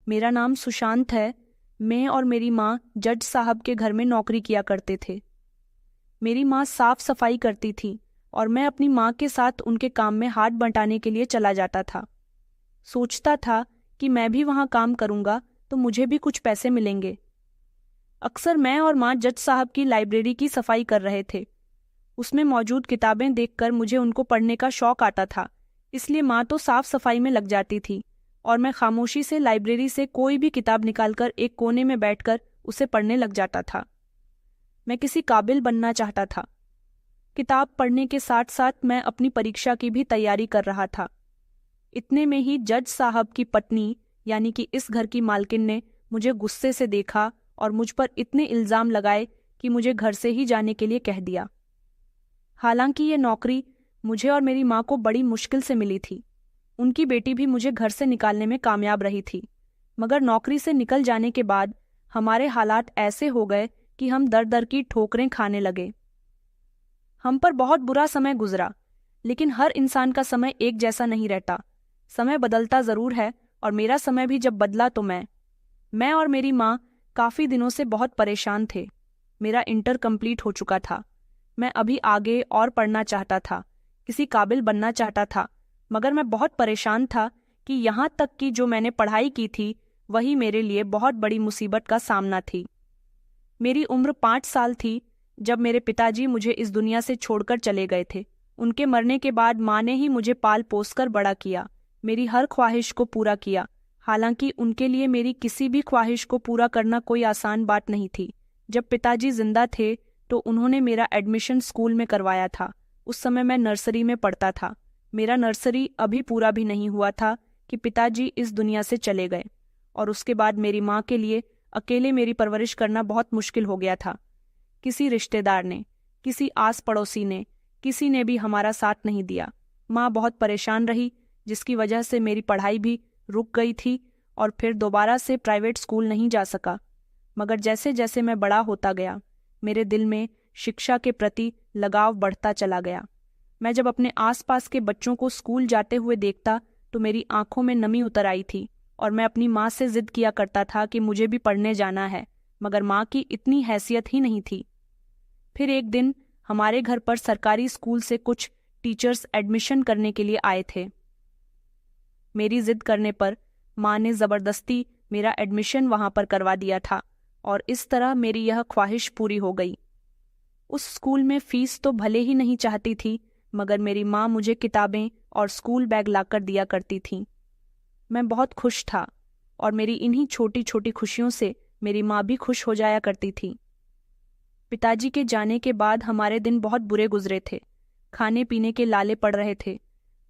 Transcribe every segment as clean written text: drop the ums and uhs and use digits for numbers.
मेरा नाम सुशांत है। मैं और मेरी माँ जज साहब के घर में नौकरी किया करते थे। मेरी माँ साफ सफाई करती थी और मैं अपनी माँ के साथ उनके काम में हाथ बंटाने के लिए चला जाता था। सोचता था कि मैं भी वहाँ काम करूँगा तो मुझे भी कुछ पैसे मिलेंगे। अक्सर मैं और माँ जज साहब की लाइब्रेरी की सफाई कर रहे थे। उसमें मौजूद किताबें देखकर मुझे उनको पढ़ने का शौक आता था, इसलिए माँ तो साफ सफाई में लग जाती थी और मैं खामोशी से लाइब्रेरी से कोई भी किताब निकालकर एक कोने में बैठकर उसे पढ़ने लग जाता था। मैं किसी काबिल बनना चाहता था। किताब पढ़ने के साथ साथ मैं अपनी परीक्षा की भी तैयारी कर रहा था। इतने में ही जज साहब की पत्नी यानी कि इस घर की मालकिन ने मुझे गुस्से से देखा और मुझ पर इतने इल्जाम लगाए कि मुझे घर से ही जाने के लिए कह दिया। हालांकि ये नौकरी मुझे और मेरी माँ को बड़ी मुश्किल से मिली थी। उनकी बेटी भी मुझे घर से निकालने में कामयाब रही थी, मगर नौकरी से निकल जाने के बाद हमारे हालात ऐसे हो गए कि हम दर दर की ठोकरें खाने लगे। हम पर बहुत बुरा समय गुजरा, लेकिन हर इंसान का समय एक जैसा नहीं रहता। समय बदलता जरूर है और मेरा समय भी जब बदला तो मैं और मेरी माँ काफी दिनों से बहुत परेशान थे। मेरा इंटर कंप्लीट हो चुका था। मैं अभी आगे और पढ़ना चाहता था, किसी काबिल बनना चाहता था, मगर मैं बहुत परेशान था कि यहाँ तक कि जो मैंने पढ़ाई की थी वही मेरे लिए बहुत बड़ी मुसीबत का सामना थी। मेरी उम्र 5 साल थी जब मेरे पिताजी मुझे इस दुनिया से छोड़कर चले गए थे। उनके मरने के बाद माँ ने ही मुझे पाल पोस कर बड़ा किया, मेरी हर ख्वाहिश को पूरा किया। हालांकि उनके लिए मेरी किसी भी ख्वाहिश को पूरा करना कोई आसान बात नहीं थी। जब पिताजी जिंदा थे तो उन्होंने मेरा एडमिशन स्कूल में करवाया था। उस समय मैं नर्सरी में पढ़ता था। मेरा नर्सरी अभी पूरा भी नहीं हुआ था कि पिताजी इस दुनिया से चले गए और उसके बाद मेरी माँ के लिए अकेले मेरी परवरिश करना बहुत मुश्किल हो गया था। किसी रिश्तेदार ने, किसी आस पड़ोसी ने, किसी ने भी हमारा साथ नहीं दिया। माँ बहुत परेशान रही, जिसकी वजह से मेरी पढ़ाई भी रुक गई थी और फिर दोबारा से प्राइवेट स्कूल नहीं जा सका। मगर जैसे जैसे मैं बड़ा होता गया, मेरे दिल में शिक्षा के प्रति लगाव बढ़ता चला गया। मैं जब अपने आसपास के बच्चों को स्कूल जाते हुए देखता तो मेरी आंखों में नमी उतर आई थी और मैं अपनी माँ से जिद किया करता था कि मुझे भी पढ़ने जाना है, मगर माँ की इतनी हैसियत ही नहीं थी। फिर एक दिन हमारे घर पर सरकारी स्कूल से कुछ टीचर्स एडमिशन करने के लिए आए थे। मेरी जिद करने पर माँ ने जबरदस्ती मेरा एडमिशन वहां पर करवा दिया था और इस तरह मेरी यह ख्वाहिश पूरी हो गई। उस स्कूल में फीस तो भले ही नहीं चाहती थी, मगर मेरी माँ मुझे किताबें और स्कूल बैग लाकर दिया करती थी। मैं बहुत खुश था और मेरी इन्हीं छोटी छोटी खुशियों से मेरी माँ भी खुश हो जाया करती थी। पिताजी के जाने के बाद हमारे दिन बहुत बुरे गुजरे थे। खाने पीने के लाले पड़ रहे थे।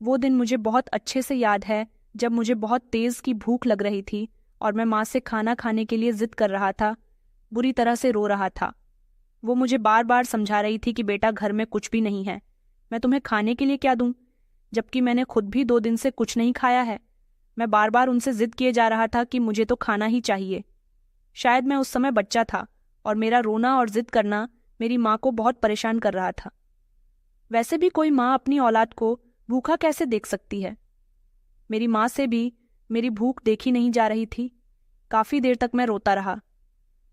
वो दिन मुझे बहुत अच्छे से याद है जब मुझे बहुत तेज की भूख लग रही थी और मैं माँ से खाना खाने के लिए जिद कर रहा था, बुरी तरह से रो रहा था। वो मुझे बार बार समझा रही थी कि बेटा घर में कुछ भी नहीं है, मैं तुम्हें खाने के लिए क्या दूं, जबकि मैंने खुद भी 2 दिन से कुछ नहीं खाया है। मैं बार बार उनसे जिद किए जा रहा था कि मुझे तो खाना ही चाहिए। शायद मैं उस समय बच्चा था और मेरा रोना और जिद करना मेरी माँ को बहुत परेशान कर रहा था। वैसे भी कोई माँ अपनी औलाद को भूखा कैसे देख सकती है। मेरी माँ से भी मेरी भूख देखी नहीं जा रही थी। काफी देर तक मैं रोता रहा।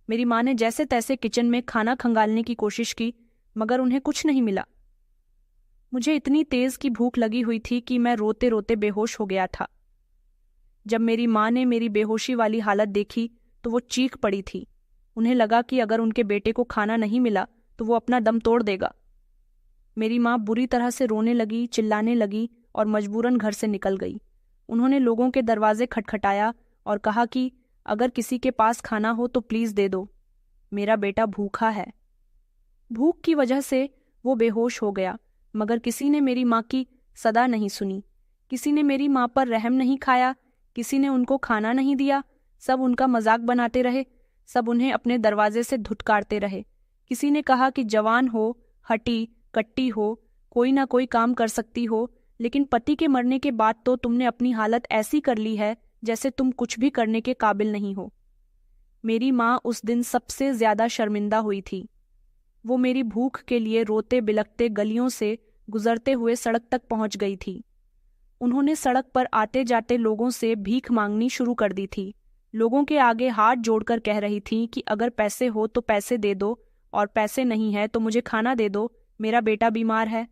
मेरी माँ ने जैसे तैसे किचन में खाना खंगालने की कोशिश की, मगर उन्हें कुछ नहीं मिला। मुझे इतनी तेज की भूख लगी हुई थी कि मैं रोते रोते बेहोश हो गया था। जब मेरी माँ ने मेरी बेहोशी वाली हालत देखी तो वो चीख पड़ी थी। उन्हें लगा कि अगर उनके बेटे को खाना नहीं मिला तो वो अपना दम तोड़ देगा। मेरी माँ बुरी तरह से रोने लगी, चिल्लाने लगी और मजबूरन घर से निकल गई। उन्होंने लोगों के दरवाजे खटखटाया और कहा कि अगर किसी के पास खाना हो तो प्लीज दे दो, मेरा बेटा भूखा है। भूख की वजह से वो बेहोश हो गया, मगर किसी ने मेरी माँ की सदा नहीं सुनी। किसी ने मेरी माँ पर रहम नहीं खाया, किसी ने उनको खाना नहीं दिया। सब उनका मजाक बनाते रहे, सब उन्हें अपने दरवाजे से धुतकारते रहे। किसी ने कहा कि जवान हो, हटी कट्टी हो, कोई ना कोई काम कर सकती हो, लेकिन पति के मरने के बाद तो तुमने अपनी हालत ऐसी कर ली है जैसे तुम कुछ भी करने के काबिल नहीं हो। मेरी माँ उस दिन सबसे ज्यादा शर्मिंदा हुई थी। वो मेरी भूख के लिए रोते बिलखते गलियों से गुजरते हुए सड़क तक पहुंच गई थी। उन्होंने सड़क पर आते जाते लोगों से भीख मांगनी शुरू कर दी थी। लोगों के आगे हाथ जोड़कर कह रही थी कि अगर पैसे हो तो पैसे दे दो, और पैसे नहीं है तो मुझे खाना दे दो, मेरा बेटा बीमार है।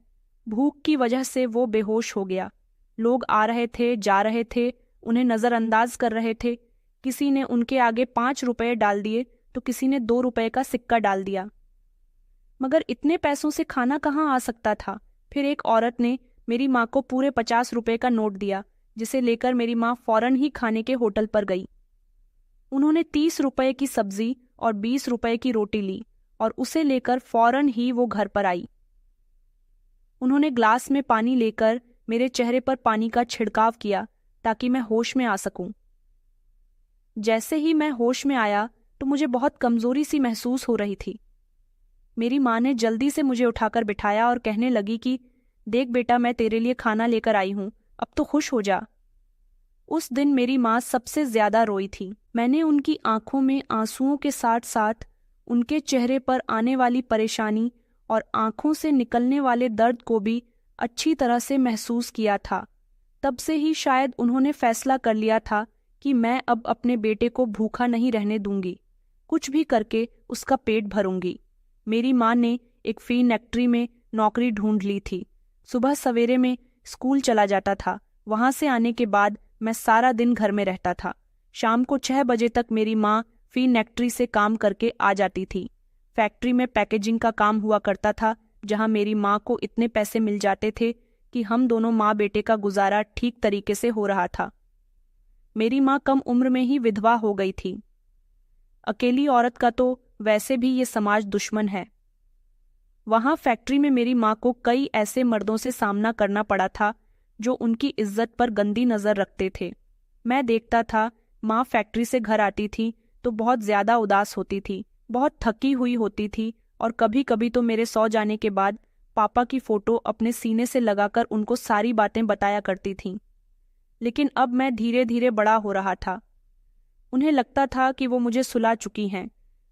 भूख की वजह से वो बेहोश हो गया। लोग आ रहे थे, जा रहे थे, उन्हें नज़रअंदाज कर रहे थे। किसी ने उनके आगे 5 रुपए डाल दिए तो किसी ने 2 रुपए का सिक्का डाल दिया। मगर इतने पैसों से खाना कहाँ आ सकता था। फिर एक औरत ने मेरी माँ को पूरे 50 रुपए का नोट दिया, जिसे लेकर मेरी माँ फौरन ही खाने के होटल पर गई। उन्होंने 30 रुपए की सब्जी और 20 रुपए की रोटी ली और उसे लेकर फौरन ही वो घर पर आई। उन्होंने ग्लास में पानी लेकर मेरे चेहरे पर पानी का छिड़काव किया ताकि मैं होश में आ सकूं। जैसे ही मैं होश में आया तो मुझे बहुत कमजोरी सी महसूस हो रही थी। मेरी माँ ने जल्दी से मुझे उठाकर बिठाया और कहने लगी कि देख बेटा, मैं तेरे लिए खाना लेकर आई हूं, अब तो खुश हो जा। उस दिन मेरी माँ सबसे ज्यादा रोई थी। मैंने उनकी आंखों में आंसुओं के साथ साथ उनके चेहरे पर आने वाली परेशानी और आंखों से निकलने वाले दर्द को भी अच्छी तरह से महसूस किया था। तब से ही शायद उन्होंने फैसला कर लिया था कि मैं अब अपने बेटे को भूखा नहीं रहने दूंगी, कुछ भी करके उसका पेट भरूंगी। मेरी माँ ने एक फैक्ट्री में नौकरी ढूंढ ली थी। सुबह सवेरे में स्कूल चला जाता था। वहां से आने के बाद मैं सारा दिन घर में रहता था। शाम को 6 बजे तक मेरी माँ फैक्ट्री से काम करके आ जाती थी। फैक्ट्री में पैकेजिंग का काम हुआ करता था, जहां मेरी माँ को इतने पैसे मिल जाते थे कि हम दोनों माँ बेटे का गुजारा ठीक तरीके से हो रहा था। मेरी माँ कम उम्र में ही विधवा हो गई थी। अकेली औरत का तो वैसे भी ये समाज दुश्मन है। वहां फैक्ट्री में मेरी माँ को कई ऐसे मर्दों से सामना करना पड़ा था जो उनकी इज्जत पर गंदी नजर रखते थे। मैं देखता था, माँ फैक्ट्री से घर आती थी तो बहुत ज्यादा उदास होती थी, बहुत थकी हुई होती थी, और कभी कभी तो मेरे सो जाने के बाद पापा की फोटो अपने सीने से लगाकर उनको सारी बातें बताया करती थी। लेकिन अब मैं धीरे धीरे बड़ा हो रहा था। उन्हें लगता था कि वो मुझे सुला चुकी हैं,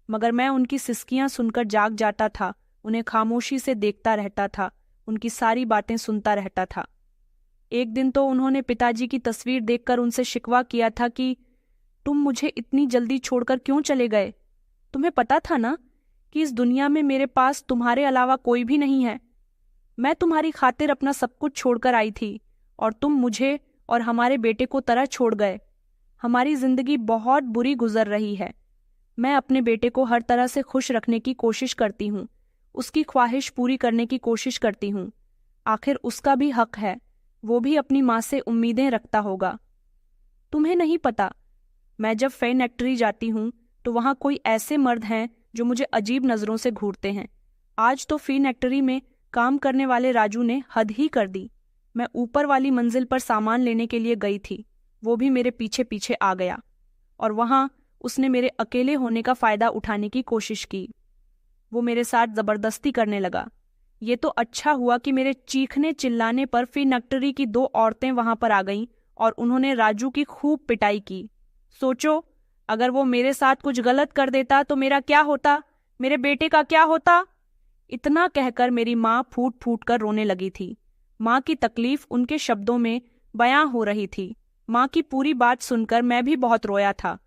मगर मैं उनकी सिसकियां सुनकर जाग जाता था, उन्हें खामोशी से देखता रहता था, उनकी सारी बातें सुनता रहता था। एक दिन तो उन्होंने पिताजी की तस्वीर देखकर उनसे शिकवा किया था कि तुम मुझे इतनी जल्दी छोड़कर क्यों चले गए? तुम्हें पता था ना कि इस दुनिया में मेरे पास तुम्हारे अलावा कोई भी नहीं है। मैं तुम्हारी खातिर अपना सब कुछ छोड़कर आई थी और तुम मुझे और हमारे बेटे को तरह छोड़ गए। हमारी जिंदगी बहुत बुरी गुजर रही है। मैं अपने बेटे को हर तरह से खुश रखने की कोशिश करती हूँ, उसकी ख्वाहिश पूरी करने की कोशिश करती हूँ। आखिर उसका भी हक है, वो भी अपनी माँ से उम्मीदें रखता होगा। तुम्हें नहीं पता, मैं जब फैक्ट्री जाती हूँ तो वहाँ कोई ऐसे मर्द हैं जो मुझे अजीब नज़रों से घूरते हैं। आज तो फैक्ट्री में काम करने वाले राजू ने हद ही कर दी। मैं ऊपर वाली मंजिल पर सामान लेने के लिए गई थी, वो भी मेरे पीछे पीछे आ गया और वहाँ उसने मेरे अकेले होने का फायदा उठाने की कोशिश की। वो मेरे साथ जबरदस्ती करने लगा। ये तो अच्छा हुआ कि मेरे चीखने चिल्लाने पर फैक्ट्री की 2 औरतें वहां पर आ गईं और उन्होंने राजू की खूब पिटाई की। सोचो, अगर वो मेरे साथ कुछ गलत कर देता तो मेरा क्या होता, मेरे बेटे का क्या होता? इतना कहकर मेरी माँ फूट फूट कर रोने लगी थी। माँ की तकलीफ उनके शब्दों में बयां हो रही थी। माँ की पूरी बात सुनकर मैं भी बहुत रोया था।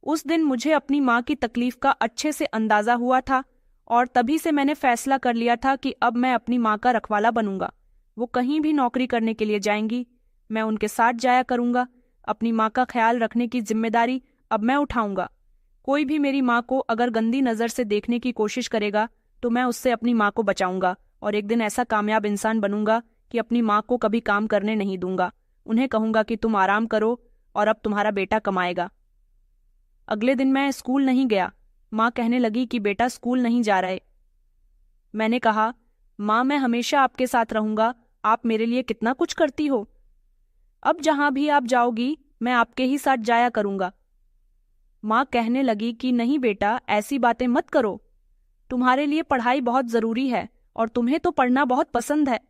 उस दिन मुझे अपनी माँ की तकलीफ का अच्छे से अंदाजा हुआ था और तभी से मैंने फैसला कर लिया था कि अब मैं अपनी माँ का रखवाला बनूंगा। वो कहीं भी नौकरी करने के लिए जाएंगी, मैं उनके साथ जाया करूंगा। अपनी माँ का ख्याल रखने की जिम्मेदारी अब मैं उठाऊंगा। कोई भी मेरी माँ को अगर गंदी नज़र से देखने की कोशिश करेगा तो मैं उससे अपनी माँ को बचाऊंगा और एक दिन ऐसा कामयाब इंसान बनूंगा कि अपनी माँ को कभी काम करने नहीं दूंगा। उन्हें कहूंगा कि तुम आराम करो और अब तुम्हारा बेटा कमाएगा। अगले दिन मैं स्कूल नहीं गया। माँ कहने लगी कि बेटा स्कूल नहीं जा रहे। मैंने कहा, माँ मैं हमेशा आपके साथ रहूंगा, आप मेरे लिए कितना कुछ करती हो। अब जहां भी आप जाओगी मैं आपके ही साथ जाया करूंगा। माँ कहने लगी कि नहीं बेटा, ऐसी बातें मत करो, तुम्हारे लिए पढ़ाई बहुत जरूरी है और तुम्हें तो पढ़ना बहुत पसंद है।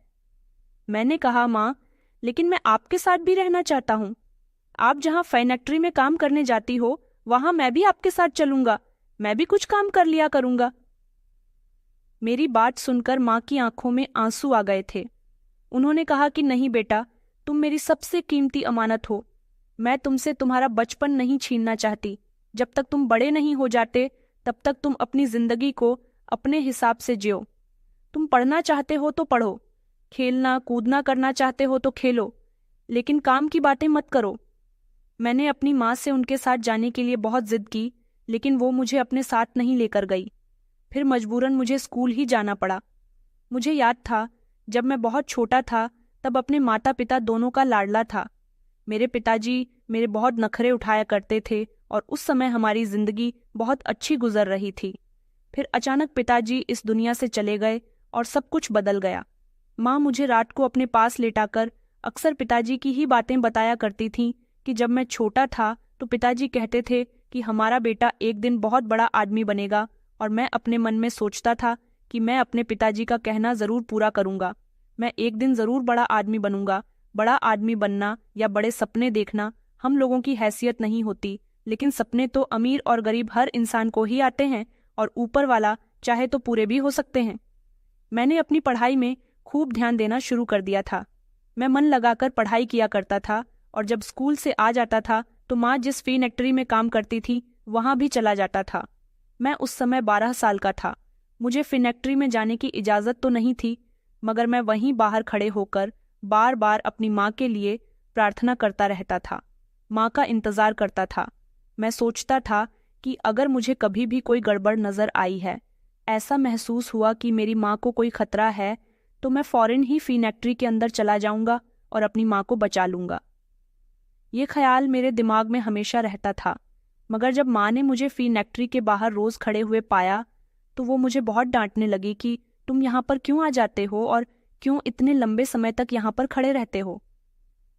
मैंने कहा, माँ लेकिन मैं आपके साथ भी रहना चाहता हूँ। आप जहां फैक्ट्री में काम करने जाती हो वहां मैं भी आपके साथ चलूंगा, मैं भी कुछ काम कर लिया करूंगा। मेरी बात सुनकर माँ की आंखों में आंसू आ गए थे। उन्होंने कहा कि नहीं बेटा, तुम मेरी सबसे कीमती अमानत हो। मैं तुमसे तुम्हारा बचपन नहीं छीनना चाहती, जब तक तुम बड़े नहीं हो जाते तब तक तुम अपनी जिंदगी को अपने हिसाब से जियो। तुम पढ़ना चाहते हो तो पढ़ो, खेलना कूदना करना चाहते हो तो खेलो, लेकिन काम की बातें मत करो। मैंने अपनी माँ से उनके साथ जाने के लिए बहुत जिद की, लेकिन वो मुझे अपने साथ नहीं लेकर गई। फिर मजबूरन मुझे स्कूल ही जाना पड़ा। मुझे याद था जब मैं बहुत छोटा था तब अपने माता पिता दोनों का लाडला था। मेरे पिताजी मेरे बहुत नखरे उठाया करते थे और उस समय हमारी जिंदगी बहुत अच्छी गुजर रही थी। फिर अचानक पिताजी इस दुनिया से चले गए और सब कुछ बदल गया। माँ मुझे रात को अपने पास लेटाकर अक्सर पिताजी की ही बातें बताया करती थीं कि जब मैं छोटा था तो पिताजी कहते थे कि हमारा बेटा एक दिन बहुत बड़ा आदमी बनेगा, और मैं अपने मन में सोचता था कि मैं अपने पिताजी का कहना ज़रूर पूरा करूँगा। मैं एक दिन ज़रूर बड़ा आदमी बनूंगा। बड़ा आदमी बनना या बड़े सपने देखना हम लोगों की हैसियत नहीं होती, लेकिन सपने तो अमीर और गरीब हर इंसान को ही आते हैं, और ऊपर वाला चाहे तो पूरे भी हो सकते हैं। मैंने अपनी पढ़ाई में खूब ध्यान देना शुरू कर दिया था। मैं मन लगाकर पढ़ाई किया करता था, और जब स्कूल से आ जाता था तो माँ जिस फैक्ट्री में काम करती थी वहाँ भी चला जाता था। मैं उस समय 12 साल का था। मुझे फैक्ट्री में जाने की इजाज़त तो नहीं थी, मगर मैं वहीं बाहर खड़े होकर बार बार अपनी माँ के लिए प्रार्थना करता रहता था। माँ का इंतज़ार करता था। मैं सोचता था कि अगर मुझे कभी भी कोई गड़बड़ नज़र आई है, ऐसा महसूस हुआ कि मेरी माँ को कोई खतरा है, तो मैं फौरन ही फैक्ट्री के अंदर चला जाऊंगा और अपनी माँ को बचा लूंगा। ये ख्याल मेरे दिमाग में हमेशा रहता था। मगर जब माँ ने मुझे फैक्ट्री के बाहर रोज़ खड़े हुए पाया तो वो मुझे बहुत डांटने लगी कि तुम यहाँ पर क्यों आ जाते हो और क्यों इतने लंबे समय तक यहाँ पर खड़े रहते हो।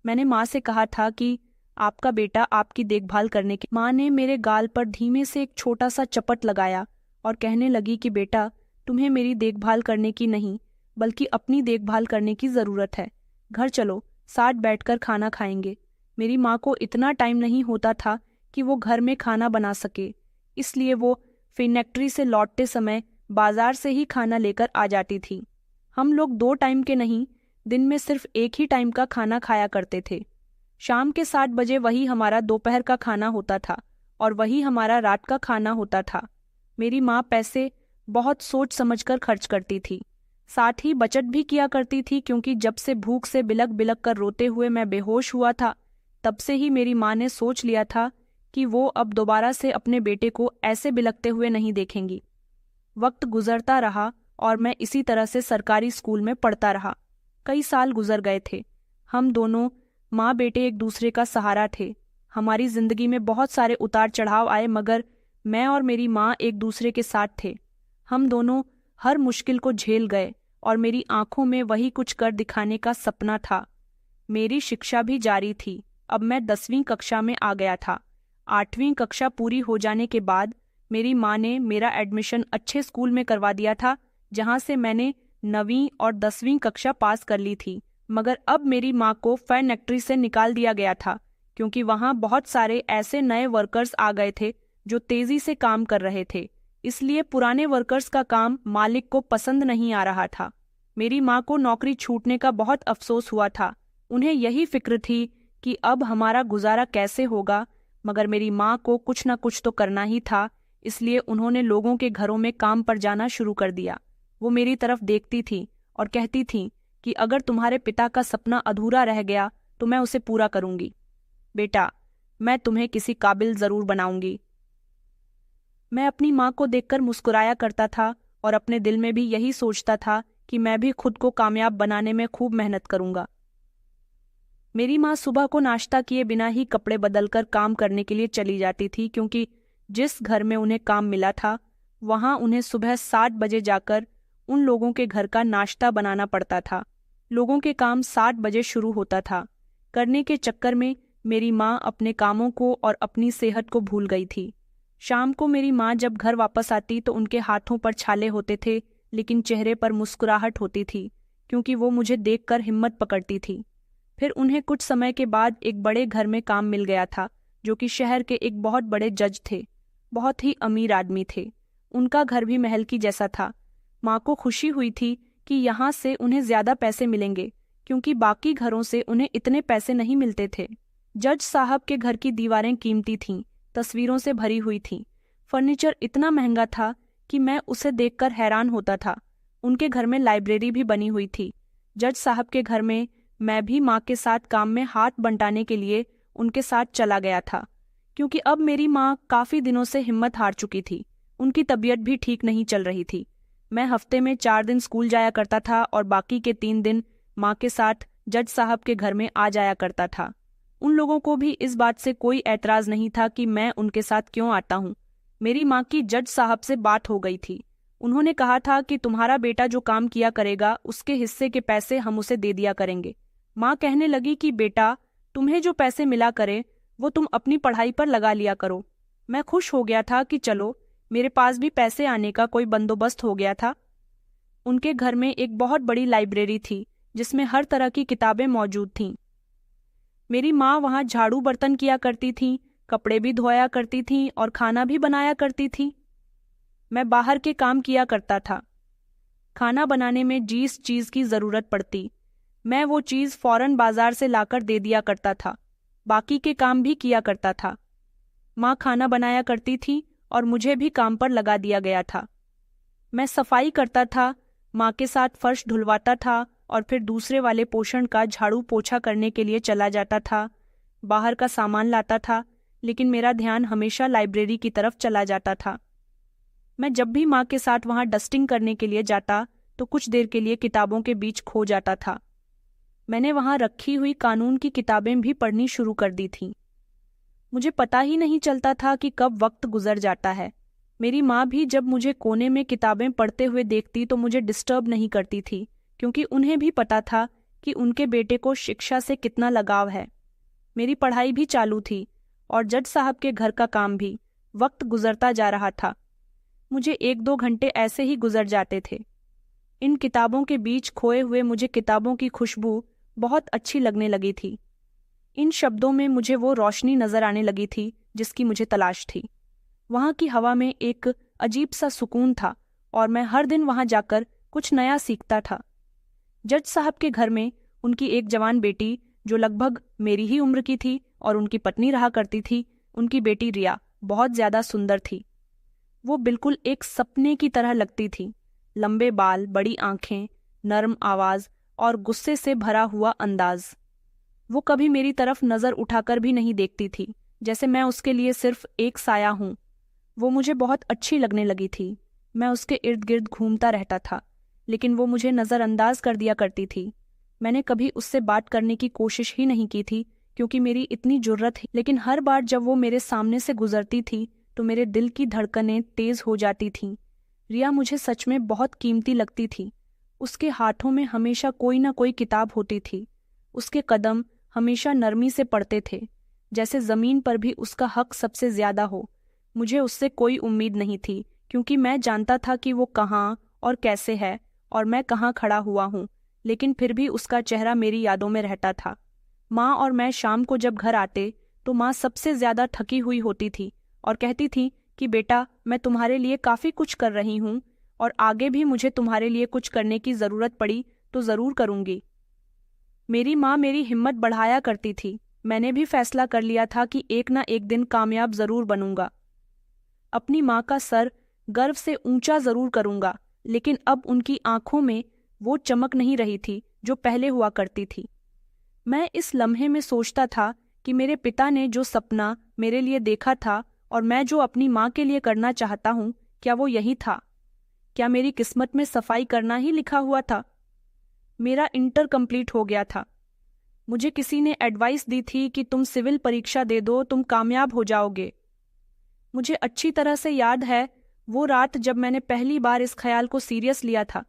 मैंने माँ से कहा था कि आपका बेटा आपकी देखभाल करने की। माँ ने मेरे गाल पर धीमे से एक छोटा सा चपट लगाया और कहने लगी कि बेटा, तुम्हें मेरी देखभाल करने की नहीं बल्कि अपनी देखभाल करने की ज़रूरत है। घर चलो, साथ बैठकर खाना खाएंगे। मेरी माँ को इतना टाइम नहीं होता था कि वो घर में खाना बना सके, इसलिए वो फैक्ट्री से लौटते समय बाजार से ही खाना लेकर आ जाती थी। हम लोग 2 टाइम के नहीं, दिन में सिर्फ एक ही टाइम का खाना खाया करते थे। शाम के 7 बजे वही हमारा दोपहर का खाना होता था और वही हमारा रात का खाना होता था। मेरी माँ पैसे बहुत सोच समझकर खर्च करती थी, साथ ही बचत भी किया करती थी, क्योंकि जब से भूख से बिलक बिलक कर रोते हुए मैं बेहोश हुआ था तब से ही मेरी माँ ने सोच लिया था कि वो अब दोबारा से अपने बेटे को ऐसे बिलकते हुए नहीं देखेंगी। वक्त गुजरता रहा और मैं इसी तरह से सरकारी स्कूल में पढ़ता रहा। कई साल गुजर गए थे। हम दोनों माँ बेटे एक दूसरे का सहारा थे। हमारी जिंदगी में बहुत सारे उतार चढ़ाव आए, मगर मैं और मेरी माँ एक दूसरे के साथ थे। हम दोनों हर मुश्किल को झेल गए और मेरी आंखों में वही कुछ कर दिखाने का सपना था। मेरी शिक्षा भी जारी थी। अब मैं 10वीं कक्षा में आ गया था। 8वीं कक्षा पूरी हो जाने के बाद मेरी माँ ने मेरा एडमिशन अच्छे स्कूल में करवा दिया था, जहाँ से मैंने 9वीं और 10वीं कक्षा पास कर ली थी। मगर अब मेरी माँ को फैक्ट्री से निकाल दिया गया था, क्योंकि वहाँ बहुत सारे ऐसे नए वर्कर्स आ गए थे जो तेज़ी से काम कर रहे थे। इसलिए पुराने वर्कर्स का काम मालिक को पसंद नहीं आ रहा था। मेरी माँ को नौकरी छूटने का बहुत अफसोस हुआ था। उन्हें यही फिक्र थी कि अब हमारा गुजारा कैसे होगा, मगर मेरी माँ को कुछ न कुछ तो करना ही था, इसलिए उन्होंने लोगों के घरों में काम पर जाना शुरू कर दिया। वो मेरी तरफ देखती थी और कहती थी कि अगर तुम्हारे पिता का सपना अधूरा रह गया तो मैं उसे पूरा करूंगी। बेटा, मैं तुम्हें किसी काबिल ज़रूर बनाऊंगी। मैं अपनी माँ को देखकर मुस्कुराया करता था और अपने दिल में भी यही सोचता था कि मैं भी खुद को कामयाब बनाने में खूब मेहनत करूंगा। मेरी माँ सुबह को नाश्ता किए बिना ही कपड़े बदलकर काम करने के लिए चली जाती थी, क्योंकि जिस घर में उन्हें काम मिला था वहाँ उन्हें सुबह 7 बजे जाकर उन लोगों के घर का नाश्ता बनाना पड़ता था। लोगों के काम 7 बजे शुरू होता था। करने के चक्कर में मेरी माँ अपने कामों को और अपनी सेहत को भूल गई थी। शाम को मेरी माँ जब घर वापस आती तो उनके हाथों पर छाले होते थे, लेकिन चेहरे पर मुस्कुराहट होती थी, क्योंकि वो मुझे देखकर हिम्मत पकड़ती थी। फिर उन्हें कुछ समय के बाद एक बड़े घर में काम मिल गया था, जो कि शहर के एक बहुत बड़े जज थे। बहुत ही अमीर आदमी थे। उनका घर भी महल की जैसा था। माँ को खुशी हुई थी कि यहाँ से उन्हें ज़्यादा पैसे मिलेंगे, क्योंकि बाकी घरों से उन्हें इतने पैसे नहीं मिलते थे। जज साहब के घर की दीवारें कीमती थीं, तस्वीरों से भरी हुई थी। फर्नीचर इतना महंगा था कि मैं उसे देखकर हैरान होता था। उनके घर में लाइब्रेरी भी बनी हुई थी। जज साहब के घर में मैं भी माँ के साथ काम में हाथ बंटाने के लिए उनके साथ चला गया था, क्योंकि अब मेरी माँ काफ़ी दिनों से हिम्मत हार चुकी थी। उनकी तबीयत भी ठीक नहीं चल रही थी। मैं हफ्ते में 4 दिन स्कूल जाया करता था और बाकी के 3 दिन माँ के साथ जज साहब के घर में आ जाया करता था। उन लोगों को भी इस बात से कोई ऐतराज़ नहीं था कि मैं उनके साथ क्यों आता हूँ। मेरी माँ की जज साहब से बात हो गई थी। उन्होंने कहा था कि तुम्हारा बेटा जो काम किया करेगा उसके हिस्से के पैसे हम उसे दे दिया करेंगे। माँ कहने लगी कि बेटा, तुम्हें जो पैसे मिला करे वो तुम अपनी पढ़ाई पर लगा लिया करो। मैं खुश हो गया था कि चलो, मेरे पास भी पैसे आने का कोई बंदोबस्त हो गया था। उनके घर में एक बहुत बड़ी लाइब्रेरी थी जिसमें हर तरह की किताबें मौजूद थीं। मेरी माँ वहाँ झाड़ू बर्तन किया करती थी, कपड़े भी धोया करती थी और खाना भी बनाया करती थी। मैं बाहर के काम किया करता था। खाना बनाने में जिस चीज़ की ज़रूरत पड़ती, मैं वो चीज़ फ़ौरन बाजार से लाकर दे दिया करता था। बाकी के काम भी किया करता था। माँ खाना बनाया करती थी और मुझे भी काम पर लगा दिया गया था। मैं सफाई करता था, माँ के साथ फर्श धुलवाता था और फिर दूसरे वाले पोषण का झाड़ू पोछा करने के लिए चला जाता था। बाहर का सामान लाता था, लेकिन मेरा ध्यान हमेशा लाइब्रेरी की तरफ चला जाता था। मैं जब भी माँ के साथ वहाँ डस्टिंग करने के लिए जाता तो कुछ देर के लिए किताबों के बीच खो जाता था। मैंने वहाँ रखी हुई कानून की किताबें भी पढ़नी शुरू कर दी थीं। मुझे पता ही नहीं चलता था कि कब वक्त गुजर जाता है। मेरी माँ भी जब मुझे कोने में किताबें पढ़ते हुए देखती तो मुझे डिस्टर्ब नहीं करती थी, क्योंकि उन्हें भी पता था कि उनके बेटे को शिक्षा से कितना लगाव है। मेरी पढ़ाई भी चालू थी और जज साहब के घर का काम भी। वक्त गुजरता जा रहा था। मुझे 1-2 घंटे ऐसे ही गुजर जाते थे। इन किताबों के बीच खोए हुए मुझे किताबों की खुशबू बहुत अच्छी लगने लगी थी। इन शब्दों में मुझे वो रोशनी नजर आने लगी थी जिसकी मुझे तलाश थी। वहाँ की हवा में एक अजीब सा सुकून था और मैं हर दिन वहाँ जाकर कुछ नया सीखता था। जज साहब के घर में उनकी एक जवान बेटी, जो लगभग मेरी ही उम्र की थी और उनकी पत्नी रहा करती थी, उनकी बेटी रिया बहुत ज़्यादा सुंदर थी। वो बिल्कुल एक सपने की तरह लगती थी। लंबे बाल, बड़ी आंखें, नर्म आवाज़ और गुस्से से भरा हुआ अंदाज। वो कभी मेरी तरफ नज़र उठाकर भी नहीं देखती थी, जैसे मैं उसके लिए सिर्फ एक साया हूँ। वो मुझे बहुत अच्छी लगने लगी थी। मैं उसके इर्द गिर्द घूमता रहता था, लेकिन वो मुझे नज़रअंदाज कर दिया करती थी। मैंने कभी उससे बात करने की कोशिश ही नहीं की थी, क्योंकि मेरी इतनी जुर्रत है। लेकिन हर बार जब वो मेरे सामने से गुजरती थी तो मेरे दिल की धड़कनें तेज़ हो जाती थीं। रिया मुझे सच में बहुत कीमती लगती थी। उसके हाथों में हमेशा कोई ना कोई किताब होती थी। उसके कदम हमेशा नरमी से पड़ते थे, जैसे ज़मीन पर भी उसका हक सबसे ज़्यादा हो। मुझे उससे कोई उम्मीद नहीं थी, क्योंकि मैं जानता था कि वो कहाँ और कैसे है और मैं कहाँ खड़ा हुआ हूँ, लेकिन फिर भी उसका चेहरा मेरी यादों में रहता था। माँ और मैं शाम को जब घर आते तो माँ सबसे ज़्यादा थकी हुई होती थी और कहती थी कि बेटा, मैं तुम्हारे लिए काफ़ी कुछ कर रही हूँ और आगे भी मुझे तुम्हारे लिए कुछ करने की ज़रूरत पड़ी तो ज़रूर करूँगी। मेरी माँ मेरी हिम्मत बढ़ाया करती थी। मैंने भी फैसला कर लिया था कि एक ना एक दिन कामयाब ज़रूर बनूंगा। अपनी माँ का सर गर्व से ऊंचा ज़रूर करूंगा, लेकिन अब उनकी आंखों में वो चमक नहीं रही थी जो पहले हुआ करती थी। मैं इस लम्हे में सोचता था कि मेरे पिता ने जो सपना मेरे लिए देखा था और मैं जो अपनी माँ के लिए करना चाहता हूँ, क्या वो यही था? क्या मेरी किस्मत में सफाई करना ही लिखा हुआ था? मेरा इंटर कंप्लीट हो गया था। मुझे किसी ने एडवाइस दी थी कि तुम सिविल परीक्षा दे दो, तुम कामयाब हो जाओगे। मुझे अच्छी तरह से याद है वो रात जब मैंने पहली बार इस ख्याल को सीरियस लिया था।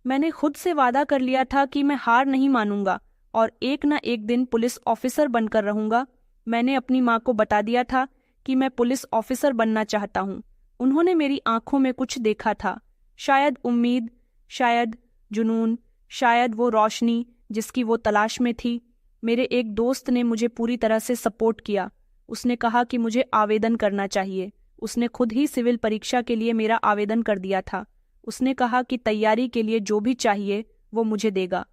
मैंने खुद से वादा कर लिया था कि मैं हार नहीं मानूंगा और एक ना एक दिन पुलिस ऑफिसर बनकर रहूंगा। मैंने अपनी माँ को बता दिया था कि मैं पुलिस ऑफिसर बनना चाहता हूँ। उन्होंने मेरी आंखों में कुछ देखा था, शायद उम्मीद, शायद जुनून, शायद वो रोशनी जिसकी वो तलाश में थी। मेरे एक दोस्त ने मुझे पूरी तरह से सपोर्ट किया। उसने कहा कि मुझे आवेदन करना चाहिए। उसने खुद ही सिविल परीक्षा के लिए मेरा आवेदन कर दिया था। उसने कहा कि तैयारी के लिए जो भी चाहिए वो मुझे देगा।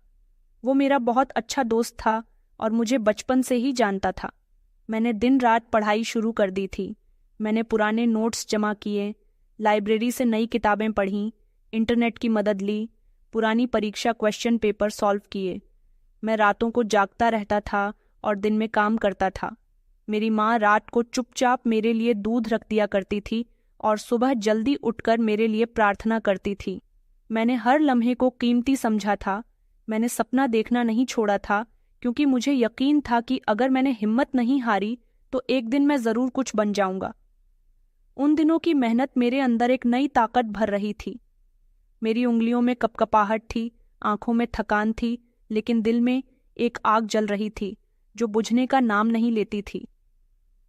वो मेरा बहुत अच्छा दोस्त था और मुझे बचपन से ही जानता था। मैंने दिन रात पढ़ाई शुरू कर दी थी। मैंने पुराने नोट्स जमा किए, लाइब्रेरी से नई किताबें पढ़ीं, इंटरनेट की मदद ली, पुरानी परीक्षा क्वेश्चन पेपर सॉल्व किए। मैं रातों को जागता रहता था और दिन में काम करता था। मेरी माँ रात को चुपचाप मेरे लिए दूध रख दिया करती थी और सुबह जल्दी उठकर मेरे लिए प्रार्थना करती थी। मैंने हर लम्हे को कीमती समझा था। मैंने सपना देखना नहीं छोड़ा था, क्योंकि मुझे यकीन था कि अगर मैंने हिम्मत नहीं हारी तो एक दिन मैं ज़रूर कुछ बन जाऊंगा। उन दिनों की मेहनत मेरे अंदर एक नई ताकत भर रही थी। मेरी उंगलियों में कपकपाहट थी, आंखों में थकान थी, लेकिन दिल में एक आग जल रही थी जो बुझने का नाम नहीं लेती थी।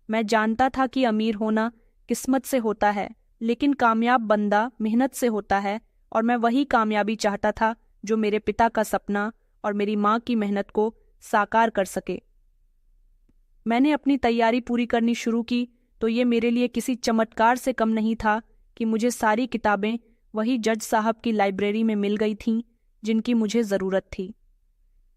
मैं जानता था कि अमीर होना किस्मत से होता है, लेकिन कामयाब बंदा मेहनत से होता है, और मैं वही कामयाबी चाहता था जो मेरे पिता का सपना और मेरी माँ की मेहनत को साकार कर सके। मैंने अपनी तैयारी पूरी करनी शुरू की तो ये मेरे लिए किसी चमत्कार से कम नहीं था कि मुझे सारी किताबें वही जज साहब की लाइब्रेरी में मिल गई थीं जिनकी मुझे ज़रूरत थी।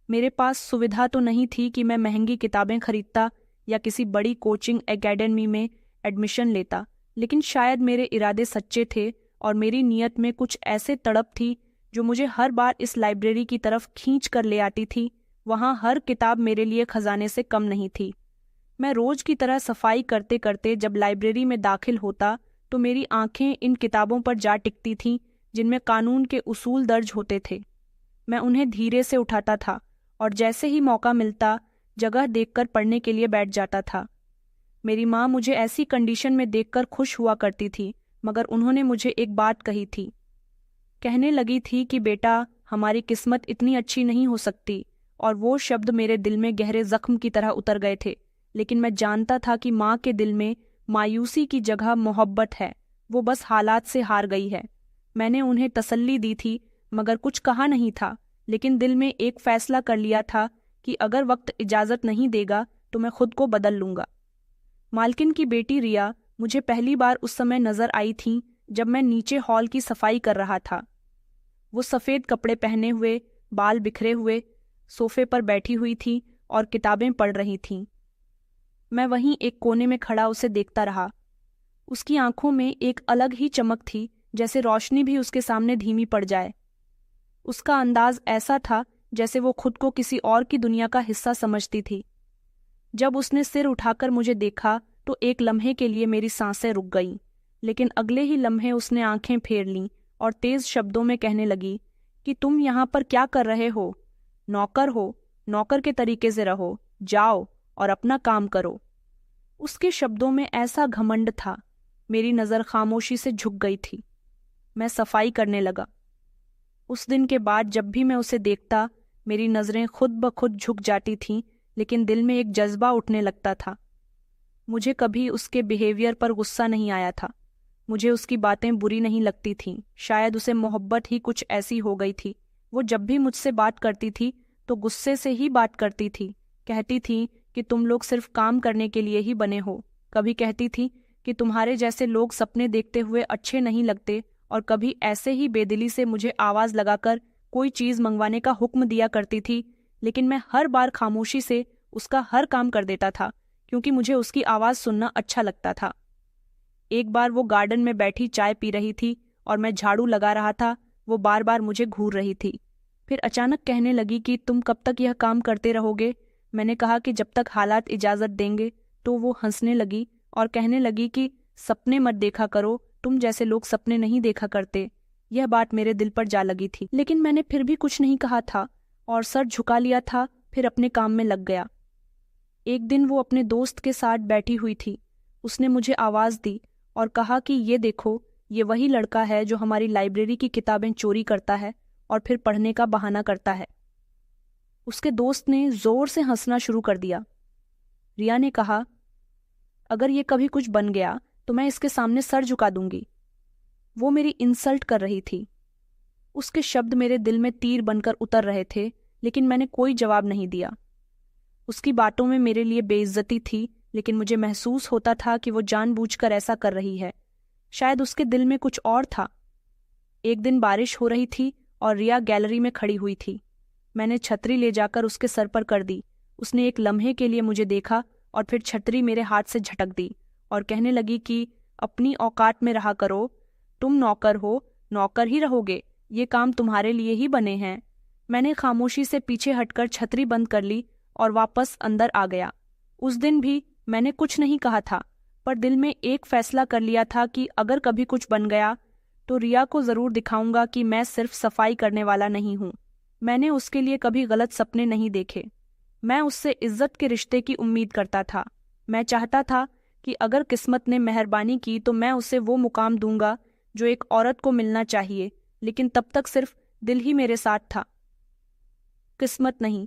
मेरे पास सुविधा तो नहीं थी कि मैं महंगी किताबें खरीदता या किसी बड़ी कोचिंग एकेडमी में एडमिशन लेता, लेकिन शायद मेरे इरादे सच्चे थे और मेरी नीयत में कुछ ऐसे तड़प थी जो मुझे हर बार इस लाइब्रेरी की तरफ खींच कर ले आती थी। वहाँ हर किताब मेरे लिए खजाने से कम नहीं थी। मैं रोज की तरह सफाई करते करते जब लाइब्रेरी में दाखिल होता तो मेरी आंखें इन किताबों पर जा टिकती थीं जिनमें कानून के उसूल दर्ज होते थे। मैं उन्हें धीरे से उठाता था और जैसे ही मौका मिलता जगह देखकर पढ़ने के लिए बैठ जाता था। मेरी माँ मुझे ऐसी कंडीशन में देखकर खुश हुआ करती थी, मगर उन्होंने मुझे एक बात कही थी। कहने लगी थी कि बेटा, हमारी किस्मत इतनी अच्छी नहीं हो सकती, और वो शब्द मेरे दिल में गहरे जख्म की तरह उतर गए थे। लेकिन मैं जानता था कि माँ के दिल में मायूसी की जगह मोहब्बत है, वो बस हालात से हार गई है। मैंने उन्हें तसल्ली दी थी, मगर कुछ कहा नहीं था, लेकिन दिल में एक फैसला कर लिया था कि अगर वक्त इजाज़त नहीं देगा तो मैं खुद को बदल लूँगा। मालकिन की बेटी रिया मुझे पहली बार उस समय नज़र आई थी जब मैं नीचे हॉल की सफाई कर रहा था। वो सफ़ेद कपड़े पहने हुए, बाल बिखरे हुए, सोफे पर बैठी हुई थी और किताबें पढ़ रही थीं। मैं वहीं एक कोने में खड़ा उसे देखता रहा। उसकी आंखों में एक अलग ही चमक थी, जैसे रोशनी भी उसके सामने धीमी पड़ जाए। उसका अंदाज ऐसा था जैसे वो खुद को किसी और की दुनिया का हिस्सा समझती थी। जब उसने सिर उठाकर मुझे देखा तो एक लम्हे के लिए मेरी सांसें रुक गईं, लेकिन अगले ही लम्हे उसने आंखें फेर लीं और तेज शब्दों में कहने लगी कि तुम यहाँ पर क्या कर रहे हो? नौकर हो, नौकर के तरीके से रहो, जाओ और अपना काम करो। उसके शब्दों में ऐसा घमंड था। मेरी नज़र खामोशी से झुक गई थी। मैं सफाई करने लगा। उस दिन के बाद जब भी मैं उसे देखता मेरी नज़रें खुद ब खुद झुक जाती थीं, लेकिन दिल में एक जज्बा उठने लगता था। मुझे कभी उसके बिहेवियर पर गुस्सा नहीं आया था। मुझे उसकी बातें बुरी नहीं लगती थीं। शायद उसे मोहब्बत ही कुछ ऐसी हो गई थी। वो जब भी मुझसे बात करती थी तो गुस्से से ही बात करती थी। कहती थी कि तुम लोग सिर्फ काम करने के लिए ही बने हो। कभी कहती थी कि तुम्हारे जैसे लोग सपने देखते हुए अच्छे नहीं लगते, और कभी ऐसे ही बेदिली से मुझे आवाज़ लगाकर कोई चीज़ मंगवाने का हुक्म दिया करती थी। लेकिन मैं हर बार खामोशी से उसका हर काम कर देता था, क्योंकि मुझे उसकी आवाज़ सुनना अच्छा लगता था। एक बार वो गार्डन में बैठी चाय पी रही थी और मैं झाड़ू लगा रहा था। वो बार बार मुझे घूर रही थी। फिर अचानक कहने लगी कि तुम कब तक यह काम करते रहोगे? मैंने कहा कि जब तक हालात इजाज़त देंगे। तो वो हंसने लगी और कहने लगी कि सपने मत देखा करो, तुम जैसे लोग सपने नहीं देखा करते। यह बात मेरे दिल पर जा लगी थी, लेकिन मैंने फिर भी कुछ नहीं कहा था और सर झुका लिया था, फिर अपने काम में लग गया। एक दिन वो अपने दोस्त के साथ बैठी हुई थी। उसने मुझे आवाज़ दी और कहा कि ये देखो, ये वही लड़का है जो हमारी लाइब्रेरी की किताबें चोरी करता है और फिर पढ़ने का बहाना करता है। उसके दोस्त ने जोर से हंसना शुरू कर दिया। रिया ने कहा, अगर ये कभी कुछ बन गया तो मैं इसके सामने सर झुका दूंगी। वो मेरी इंसल्ट कर रही थी। उसके शब्द मेरे दिल में तीर बनकर उतर रहे थे, लेकिन मैंने कोई जवाब नहीं दिया। उसकी बातों में मेरे लिए बेइज्जती थी, लेकिन मुझे महसूस होता था कि वो जानबूझकर ऐसा कर रही है। शायद उसके दिल में कुछ और था। एक दिन बारिश हो रही थी और रिया गैलरी में खड़ी हुई थी। मैंने छतरी ले जाकर उसके सर पर कर दी। उसने एक लम्हे के लिए मुझे देखा और फिर छतरी मेरे हाथ से झटक दी और कहने लगी कि अपनी औकात में रहा करो, तुम नौकर हो, नौकर ही रहोगे, ये काम तुम्हारे लिए ही बने हैं। मैंने खामोशी से पीछे हटकर छतरी बंद कर ली और वापस अंदर आ गया। उस दिन भी मैंने कुछ नहीं कहा था, पर दिल में एक फैसला कर लिया था कि अगर कभी कुछ बन गया तो रिया को जरूर दिखाऊंगा कि मैं सिर्फ सफाई करने वाला नहीं हूँ। मैंने उसके लिए कभी गलत सपने नहीं देखे। मैं उससे इज्जत के रिश्ते की उम्मीद करता था। मैं चाहता था कि अगर किस्मत ने मेहरबानी की तो मैं उसे वो मुकाम दूंगा जो एक औरत को मिलना चाहिए, लेकिन तब तक सिर्फ दिल ही मेरे साथ था, किस्मत नहीं।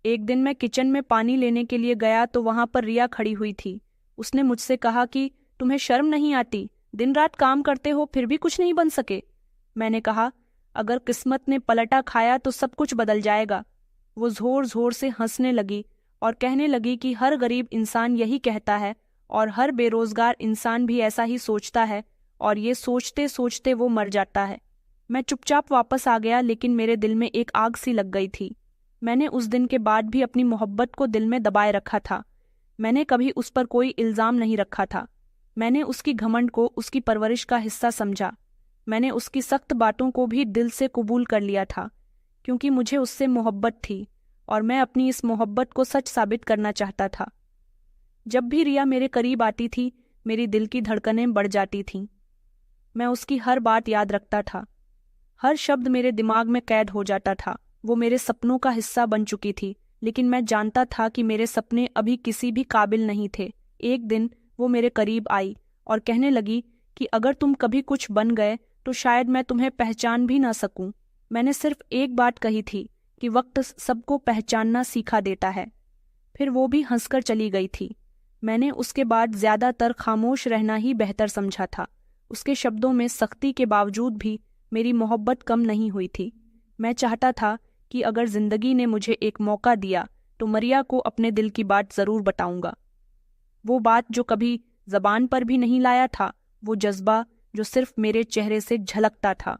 एक दिन मैं किचन में पानी लेने के लिए गया तो वहां पर रिया खड़ी हुई थी। उसने मुझसे कहा कि तुम्हें शर्म नहीं आती, दिन रात काम करते हो फिर भी कुछ नहीं बन सके। मैंने कहा, अगर किस्मत ने पलटा खाया तो सब कुछ बदल जाएगा। वो जोर जोर से हंसने लगी और कहने लगी कि हर गरीब इंसान यही कहता है और हर बेरोजगार इंसान भी ऐसा ही सोचता है, और ये सोचते सोचते वो मर जाता है। मैं चुपचाप वापस आ गया, लेकिन मेरे दिल में एक आग सी लग गई थी। मैंने उस दिन के बाद भी अपनी मोहब्बत को दिल में दबाए रखा था। मैंने कभी उस पर कोई इल्जाम नहीं रखा था। मैंने उसकी घमंड को उसकी परवरिश का हिस्सा समझा। मैंने उसकी सख्त बातों को भी दिल से कबूल कर लिया था, क्योंकि मुझे उससे मोहब्बत थी और मैं अपनी इस मोहब्बत को सच साबित करना चाहता था। जब भी रिया मेरे करीब आती थी, मेरी दिल की धड़कनें बढ़ जाती थीं। मैं उसकी हर बात याद रखता था, हर शब्द मेरे दिमाग में कैद हो जाता था। वो मेरे सपनों का हिस्सा बन चुकी थी, लेकिन मैं जानता था कि मेरे सपने अभी किसी भी काबिल नहीं थे। एक दिन वो मेरे करीब आई और कहने लगी कि अगर तुम कभी कुछ बन गए तो शायद मैं तुम्हें पहचान भी ना सकूं। मैंने सिर्फ एक बात कही थी कि वक्त सबको पहचानना सिखा देता है। फिर वो भी हंसकर चली गई थी। मैंने उसके बाद ज्यादातर खामोश रहना ही बेहतर समझा था। उसके शब्दों में सख्ती के बावजूद भी मेरी मोहब्बत कम नहीं हुई थी। मैं चाहता था कि अगर जिंदगी ने मुझे एक मौका दिया तो मरिया को अपने दिल की बात जरूर बताऊंगा। वो बात जो कभी जबान पर भी नहीं लाया था, वो जज्बा जो सिर्फ मेरे चेहरे से झलकता था,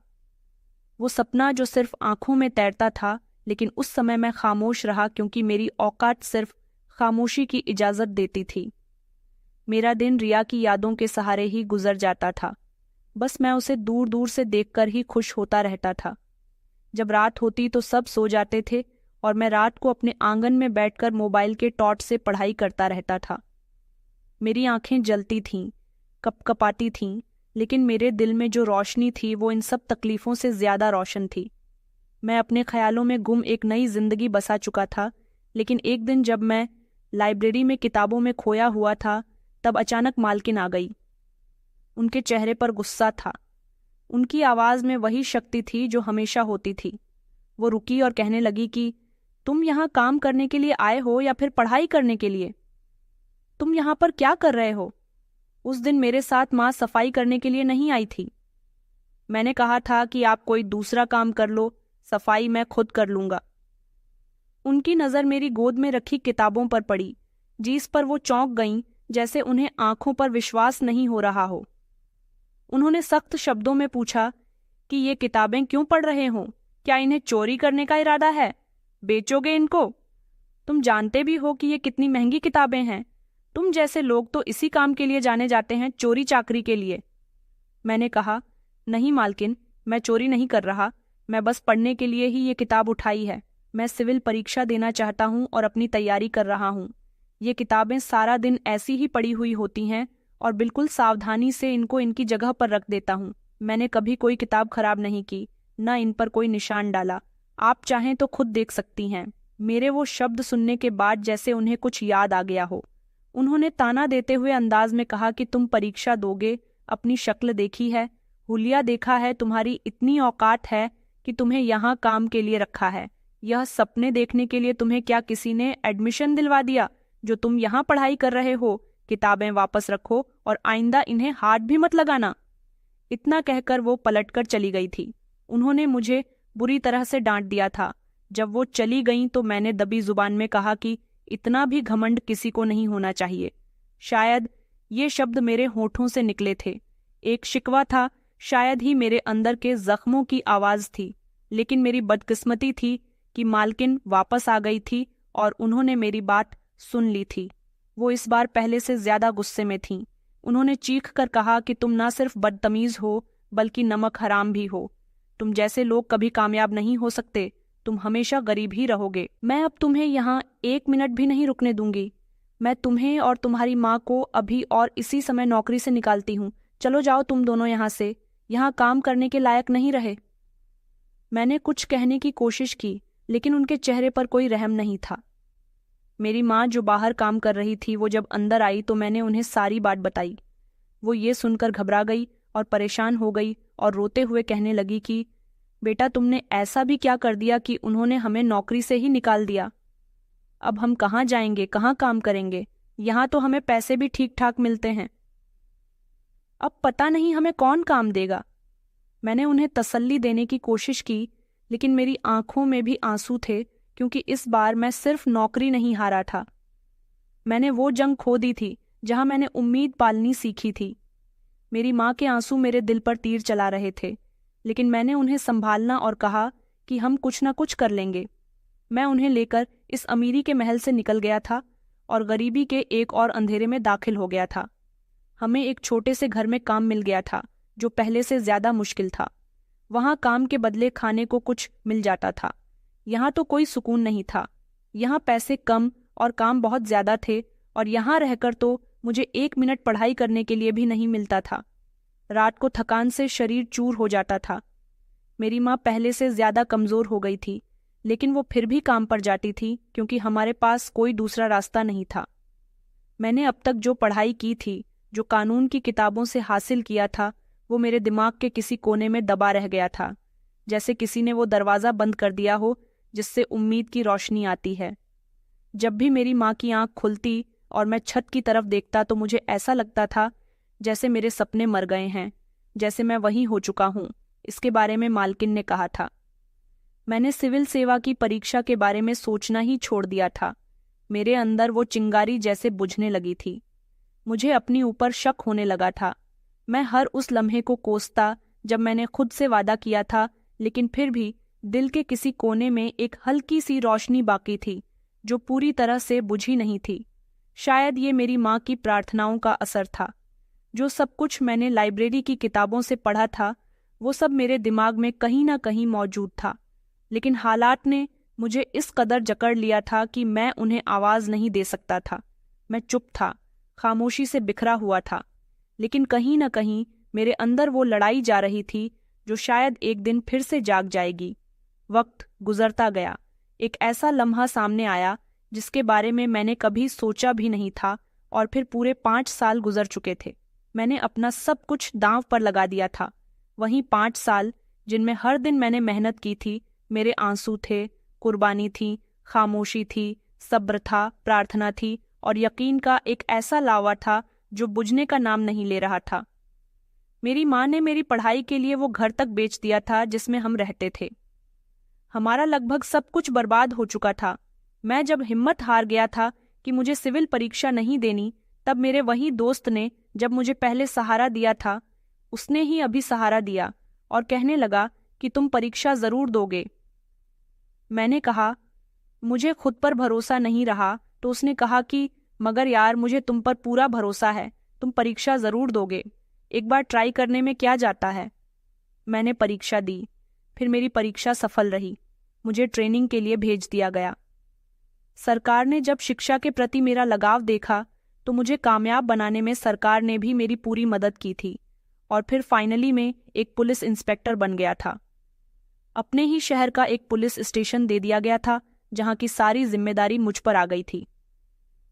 वो सपना जो सिर्फ आंखों में तैरता था। लेकिन उस समय मैं खामोश रहा, क्योंकि मेरी औकात सिर्फ खामोशी की इजाजत देती थी। मेरा दिन रिया की यादों के सहारे ही गुजर जाता था। बस मैं उसे दूर दूर से देखकर ही खुश होता रहता था। जब रात होती तो सब सो जाते थे और मैं रात को अपने आंगन में बैठकर मोबाइल के टॉर्च से पढ़ाई करता रहता था। मेरी आंखें जलती थीं, कपकपाती थीं, लेकिन मेरे दिल में जो रोशनी थी वो इन सब तकलीफों से ज्यादा रोशन थी। मैं अपने ख्यालों में गुम एक नई जिंदगी बसा चुका था। लेकिन एक दिन जब मैं लाइब्रेरी में किताबों में खोया हुआ था, तब अचानक मालकिन आ गई। उनके चेहरे पर गुस्सा था। उनकी आवाज में वही शक्ति थी जो हमेशा होती थी। वो रुकी और कहने लगी कि तुम यहाँ काम करने के लिए आए हो या फिर पढ़ाई करने के लिए? तुम यहाँ पर क्या कर रहे हो? उस दिन मेरे साथ माँ सफाई करने के लिए नहीं आई थी। मैंने कहा था कि आप कोई दूसरा काम कर लो, सफाई मैं खुद कर लूंगा। उनकी नजर मेरी गोद में रखी किताबों पर पड़ी, जिस पर वो चौंक गईं, जैसे उन्हें आंखों पर विश्वास नहीं हो रहा हो। उन्होंने सख्त शब्दों में पूछा कि ये किताबें क्यों पढ़ रहे हो? क्या इन्हें चोरी करने का इरादा है? बेचोगे इनको? तुम जानते भी हो कि ये कितनी महंगी किताबें हैं। तुम जैसे लोग तो इसी काम के लिए जाने जाते हैं, चोरी चाकरी के लिए। मैंने कहा, नहीं मालकिन, मैं चोरी नहीं कर रहा। मैं बस पढ़ने के लिए ही ये किताब उठाई है। मैं सिविल परीक्षा देना चाहता हूँ और अपनी तैयारी कर रहा हूँ। ये किताबें सारा दिन ऐसी ही पड़ी हुई होती हैं और बिल्कुल सावधानी से इनको इनकी जगह पर रख देता हूँ। मैंने कभी कोई किताब खराब नहीं की, न इन पर कोई निशान डाला। आप चाहें तो खुद देख सकती हैं। मेरे वो शब्द सुनने के बाद जैसे उन्हें कुछ याद आ गया हो। उन्होंने ताना देते हुए अंदाज में कहा कि तुम परीक्षा दोगे, अपनी शक्ल देखी है, हुलिया देखा है, तुम्हारी इतनी औकात है कि तुम्हें यहाँ काम के लिए रखा है। यह सपने देखने के लिए तुम्हें क्या किसी ने एडमिशन दिलवा दिया जो तुम यहाँ पढ़ाई कर रहे हो? किताबें वापस रखो और आइंदा इन्हें हाथ भी मत लगाना। इतना कहकर वो पलटकर चली गई थी। उन्होंने मुझे बुरी तरह से डांट दिया था। जब वो चली गईं तो मैंने दबी जुबान में कहा कि इतना भी घमंड किसी को नहीं होना चाहिए। शायद ये शब्द मेरे होठों से निकले थे। एक शिकवा था, शायद ही मेरे अंदर के जख्मों की आवाज थी। लेकिन मेरी बदकिस्मती थी कि मालकिन वापस आ गई थी और उन्होंने मेरी बात सुन ली थी। वो इस बार पहले से ज्यादा गुस्से में थीं। उन्होंने चीख कर कहा कि तुम ना सिर्फ बदतमीज हो बल्कि नमक हराम भी हो। तुम जैसे लोग कभी कामयाब नहीं हो सकते, तुम हमेशा गरीब ही रहोगे। मैं अब तुम्हें यहाँ 1 मिनट भी नहीं रुकने दूंगी। मैं तुम्हें और तुम्हारी माँ को अभी और इसी समय नौकरी से निकालती हूँ। चलो जाओ तुम दोनों यहाँ से, यहाँ काम करने के लायक नहीं रहे। मैंने कुछ कहने की कोशिश की, लेकिन उनके चेहरे पर कोई रहम नहीं था। मेरी माँ जो बाहर काम कर रही थी, वो जब अंदर आई तो मैंने उन्हें सारी बात बताई। वो ये सुनकर घबरा गई और परेशान हो गई और रोते हुए कहने लगी कि बेटा, तुमने ऐसा भी क्या कर दिया कि उन्होंने हमें नौकरी से ही निकाल दिया। अब हम कहाँ जाएंगे, कहाँ काम करेंगे? यहाँ तो हमें पैसे भी ठीक ठाक मिलते हैं। अब पता नहीं हमें कौन काम देगा। मैंने उन्हें तसल्ली देने की कोशिश की, लेकिन मेरी आंखों में भी आंसू थे, क्योंकि इस बार मैं सिर्फ नौकरी नहीं हारा था, मैंने वो जंग खो दी थी जहां मैंने उम्मीद पालनी सीखी थी। मेरी माँ के आंसू मेरे दिल पर तीर चला रहे थे, लेकिन मैंने उन्हें संभालना और कहा कि हम कुछ न कुछ कर लेंगे। मैं उन्हें लेकर इस अमीरी के महल से निकल गया था और गरीबी के एक और अंधेरे में दाखिल हो गया था। हमें एक छोटे से घर में काम मिल गया था, जो पहले से ज्यादा मुश्किल था। वहां काम के बदले खाने को कुछ मिल जाता था। यहाँ तो कोई सुकून नहीं था। यहाँ पैसे कम और काम बहुत ज्यादा थे, और यहाँ रहकर तो मुझे 1 मिनट पढ़ाई करने के लिए भी नहीं मिलता था। रात को थकान से शरीर चूर हो जाता था। मेरी माँ पहले से ज्यादा कमजोर हो गई थी, लेकिन वो फिर भी काम पर जाती थी, क्योंकि हमारे पास कोई दूसरा रास्ता नहीं था। मैंने अब तक जो पढ़ाई की थी, जो कानून की किताबों से हासिल किया था, वो मेरे दिमाग के किसी कोने में दबा रह गया था, जैसे किसी ने वो दरवाज़ा बंद कर दिया हो जिससे उम्मीद की रोशनी आती है। जब भी मेरी माँ की आंख खुलती और मैं छत की तरफ देखता तो मुझे ऐसा लगता था जैसे मेरे सपने मर गए हैं, जैसे मैं वहीं हो चुका हूँ। इसके बारे में मालकिन ने कहा था। मैंने सिविल सेवा की परीक्षा के बारे में सोचना ही छोड़ दिया था। मेरे अंदर वो चिंगारी जैसे बुझने लगी थी। मुझे अपनी ऊपर शक होने लगा था। मैं हर उस लम्हे को कोसता जब मैंने खुद से वादा किया था, लेकिन फिर भी दिल के किसी कोने में एक हल्की सी रोशनी बाकी थी, जो पूरी तरह से बुझी नहीं थी। शायद ये मेरी माँ की प्रार्थनाओं का असर था। जो सब कुछ मैंने लाइब्रेरी की किताबों से पढ़ा था, वो सब मेरे दिमाग में कहीं ना कहीं मौजूद था, लेकिन हालात ने मुझे इस कदर जकड़ लिया था कि मैं उन्हें आवाज़ नहीं दे सकता था। मैं चुप था, खामोशी से बिखरा हुआ था, लेकिन कहीं न कहीं मेरे अंदर वो लड़ाई जा रही थी जो शायद एक दिन फिर से जाग जाएगी। वक्त गुजरता गया। एक ऐसा लम्हा सामने आया जिसके बारे में मैंने कभी सोचा भी नहीं था, और फिर पूरे 5 साल गुजर चुके थे। मैंने अपना सब कुछ दांव पर लगा दिया था। वहीं 5 साल जिनमें हर दिन मैंने मेहनत की थी, मेरे आंसू थे, कुर्बानी थी, खामोशी थी, सब्र था, प्रार्थना थी, और यकीन का एक ऐसा लावा था जो बुझने का नाम नहीं ले रहा था। मेरी माँ ने मेरी पढ़ाई के लिए वो घर तक बेच दिया था जिसमें हम रहते थे। हमारा लगभग सब कुछ बर्बाद हो चुका था। मैं जब हिम्मत हार गया था कि मुझे सिविल परीक्षा नहीं देनी, तब मेरे वही दोस्त ने, जब मुझे पहले सहारा दिया था, उसने ही अभी सहारा दिया और कहने लगा कि तुम परीक्षा जरूर दोगे। मैंने कहा मुझे खुद पर भरोसा नहीं रहा, तो उसने कहा कि मगर यार, मुझे तुम पर पूरा भरोसा है, तुम परीक्षा जरूर दोगे, एक बार ट्राई करने में क्या जाता है। मैंने परीक्षा दी, फिर मेरी परीक्षा सफल रही। मुझे ट्रेनिंग के लिए भेज दिया गया। सरकार ने जब शिक्षा के प्रति मेरा लगाव देखा तो मुझे कामयाब बनाने में सरकार ने भी मेरी पूरी मदद की थी, और फिर फाइनली मैं एक पुलिस इंस्पेक्टर बन गया था। अपने ही शहर का एक पुलिस स्टेशन दे दिया गया था, जहां की सारी जिम्मेदारी मुझ पर आ गई थी।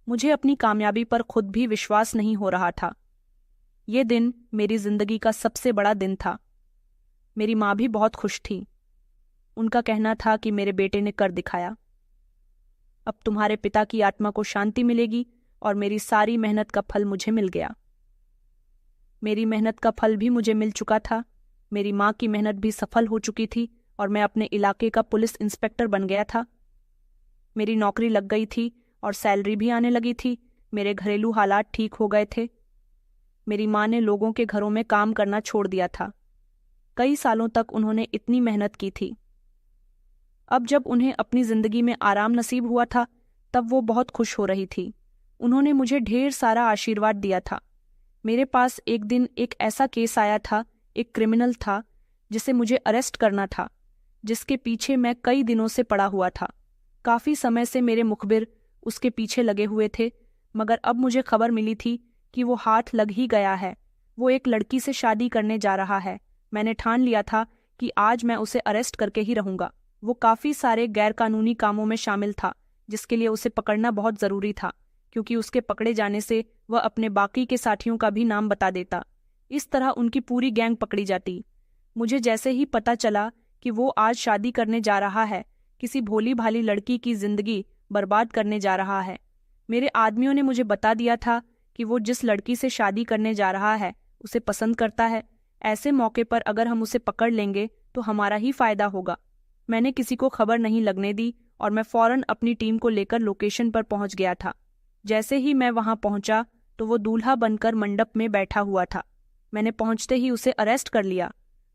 मुझे अपनी कामयाबी पर खुद भी विश्वास नहीं हो रहा था। ये दिन मेरी जिंदगी का सबसे बड़ा दिन था। मेरी माँ भी बहुत खुश थी। उनका कहना था कि मेरे बेटे ने कर दिखाया। अब तुम्हारे पिता की आत्मा को शांति मिलेगी, और मेरी सारी मेहनत का फल मुझे मिल गया। मेरी मेहनत का फल भी मुझे मिल चुका था। मेरी माँ की मेहनत भी सफल हो चुकी थी, और मैं अपने इलाके का पुलिस इंस्पेक्टर बन गया था। मेरी नौकरी लग गई थी और सैलरी भी आने लगी थी। मेरे घरेलू हालात ठीक हो गए थे। मेरी माँ ने लोगों के घरों में काम करना छोड़ दिया था। कई सालों तक उन्होंने इतनी मेहनत की थी। अब जब उन्हें अपनी जिंदगी में आराम नसीब हुआ था, तब वो बहुत खुश हो रही थी। उन्होंने मुझे ढेर सारा आशीर्वाद दिया था। मेरे पास एक दिन एक ऐसा केस आया था, एक क्रिमिनल था जिसे मुझे अरेस्ट करना था, जिसके पीछे मैं कई दिनों से पड़ा हुआ था। काफ़ी समय से मेरे मुखबिर उसके पीछे लगे हुए थे, मगर अब मुझे खबर मिली थी कि वो हाथ लग ही गया है। वो एक लड़की से शादी करने जा रहा है। मैंने ठान लिया था कि आज मैं उसे अरेस्ट करके ही रहूंगा। वो काफ़ी सारे गैरकानूनी कामों में शामिल था, जिसके लिए उसे पकड़ना बहुत ज़रूरी था, क्योंकि उसके पकड़े जाने से वह अपने बाकी के साथियों का भी नाम बता देता। इस तरह उनकी पूरी गैंग पकड़ी जाती। मुझे जैसे ही पता चला कि वो आज शादी करने जा रहा है, किसी भोली भाली लड़की की जिंदगी बर्बाद करने जा रहा है, मेरे आदमियों ने मुझे बता दिया था कि वो जिस लड़की से शादी करने जा रहा है उसे पसंद करता है। ऐसे मौके पर अगर हम उसे पकड़ लेंगे तो हमारा ही फायदा होगा। मैंने किसी को खबर नहीं लगने दी और मैं फौरन अपनी टीम को लेकर लोकेशन पर पहुंच गया था। जैसे ही मैं वहां पहुंचा तो वो दूल्हा बनकर मंडप में बैठा हुआ था। मैंने पहुंचते ही उसे अरेस्ट कर लिया।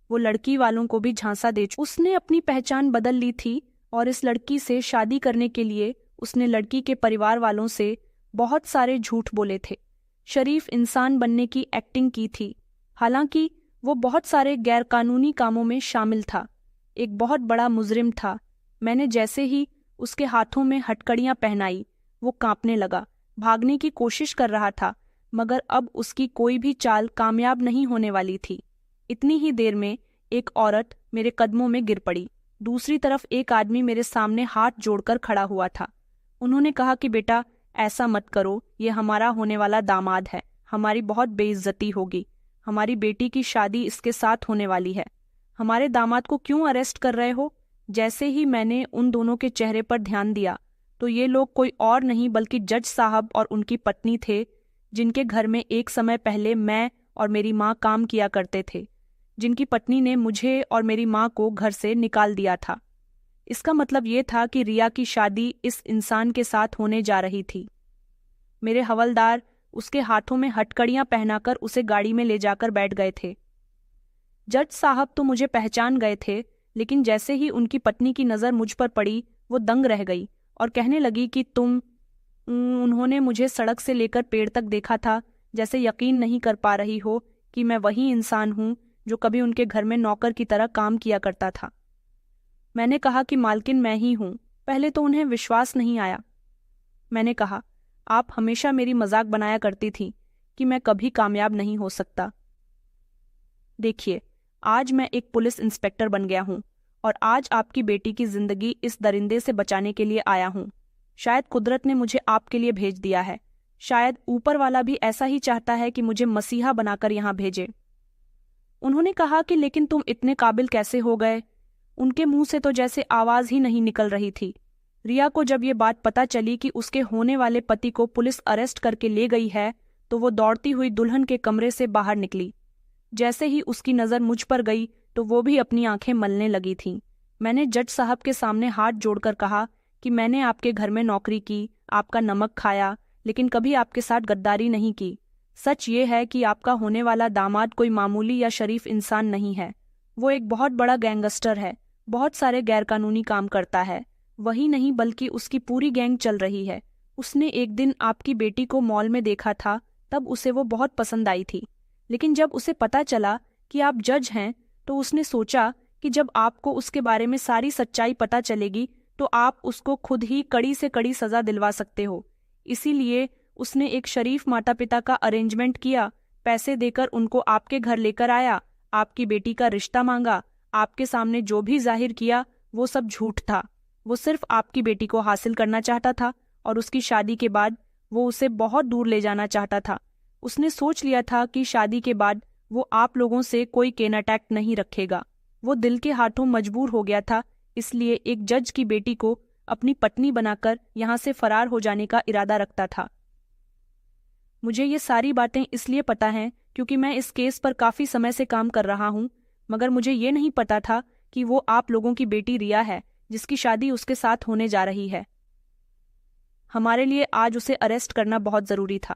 वो लड़की वालों को भी झांसा दे चुका। उसने अपनी पहचान बदल ली थी और इस लड़की से शादी करने के लिए उसने लड़की के परिवार वालों से बहुत सारे झूठ बोले थे। शरीफ इंसान बनने की एक्टिंग की थी। हालांकि वो बहुत सारे गैरकानूनी कामों में शामिल था, एक बहुत बड़ा मुजरिम था। मैंने जैसे ही उसके हाथों में हथकड़ियां पहनाई, वो कांपने लगा, भागने की कोशिश कर रहा था, मगर अब उसकी कोई भी चाल कामयाब नहीं होने वाली थी। इतनी ही देर में एक औरत मेरे कदमों में गिर पड़ी। दूसरी तरफ एक आदमी मेरे सामने हाथ जोड़कर खड़ा हुआ था। उन्होंने कहा कि बेटा, ऐसा मत करो, ये हमारा होने वाला दामाद है, हमारी बहुत बेइज्जती होगी, हमारी बेटी की शादी इसके साथ होने वाली है, हमारे दामाद को क्यों अरेस्ट कर रहे हो? जैसे ही मैंने उन दोनों के चेहरे पर ध्यान दिया तो ये लोग कोई और नहीं बल्कि जज साहब और उनकी पत्नी थे, जिनके घर में एक समय पहले मैं और मेरी माँ काम किया करते थे, जिनकी पत्नी ने मुझे और मेरी माँ को घर से निकाल दिया था। इसका मतलब ये था कि रिया की शादी इस इंसान के साथ होने जा रही थी। मेरे हवलदार उसके हाथों में हथकड़ियां पहनाकर उसे गाड़ी में ले जाकर बैठ गए थे। जज साहब तो मुझे पहचान गए थे, लेकिन जैसे ही उनकी पत्नी की नज़र मुझ पर पड़ी वो दंग रह गई और कहने लगी कि उन्होंने मुझे सड़क से लेकर पेड़ तक देखा था, जैसे यकीन नहीं कर पा रही हो कि मैं वही इंसान हूँ जो कभी उनके घर में नौकर की तरह काम किया करता था। मैंने कहा कि मालकिन मैं ही हूँ। पहले तो उन्हें विश्वास नहीं आया। मैंने कहा, आप हमेशा मेरी मजाक बनाया करती थी कि मैं कभी कामयाब नहीं हो सकता। देखिए, आज मैं एक पुलिस इंस्पेक्टर बन गया हूँ और आज आपकी बेटी की जिंदगी इस दरिंदे से बचाने के लिए आया हूँ। शायद कुदरत ने मुझे आपके लिए भेज दिया है। शायद ऊपर वाला भी ऐसा ही चाहता है कि मुझे मसीहा बनाकर यहाँ भेजे। उन्होंने कहा कि लेकिन तुम इतने काबिल कैसे हो गए? उनके मुंह से तो जैसे आवाज ही नहीं निकल रही थी। रिया को जब ये बात पता चली कि उसके होने वाले पति को पुलिस अरेस्ट करके ले गई है, तो वो दौड़ती हुई दुल्हन के कमरे से बाहर निकली। जैसे ही उसकी नज़र मुझ पर गई तो वो भी अपनी आंखें मलने लगी थी। मैंने जज साहब के सामने हाथ जोड़कर कहा कि मैंने आपके घर में नौकरी की, आपका नमक खाया, लेकिन कभी आपके साथ गद्दारी नहीं की। सच ये है कि आपका होने वाला दामाद कोई मामूली या शरीफ इंसान नहीं है। वो एक बहुत बड़ा गैंगस्टर है, बहुत सारे गैरकानूनी काम करता है। वही नहीं बल्कि उसकी पूरी गैंग चल रही है। उसने एक दिन आपकी बेटी को मॉल में देखा था, तब उसे वो बहुत पसंद आई थी, लेकिन जब उसे पता चला कि आप जज हैं तो उसने सोचा कि जब आपको उसके बारे में सारी सच्चाई पता चलेगी तो आप उसको खुद ही कड़ी से कड़ी सजा दिलवा सकते हो। इसीलिए उसने एक शरीफ माता पिता का अरेंजमेंट किया, पैसे देकर उनको आपके घर लेकर आया, आपकी बेटी का रिश्ता मांगा। आपके सामने जो भी जाहिर किया वो सब झूठ था। वो सिर्फ आपकी बेटी को हासिल करना चाहता था और उसकी शादी के बाद वो उसे बहुत दूर ले जाना चाहता था। उसने सोच लिया था कि शादी के बाद वो आप लोगों से कोई कॉन्टैक्ट नहीं रखेगा। वो दिल के हाथों मजबूर हो गया था, इसलिए एक जज की बेटी को अपनी पत्नी बनाकर यहाँ से फरार हो जाने का इरादा रखता था। मुझे ये सारी बातें इसलिए पता हैं क्योंकि मैं इस केस पर काफ़ी समय से काम कर रहा हूँ, मगर मुझे ये नहीं पता था कि वो आप लोगों की बेटी रिया है, जिसकी शादी उसके साथ होने जा रही है। हमारे लिए आज उसे अरेस्ट करना बहुत ज़रूरी था।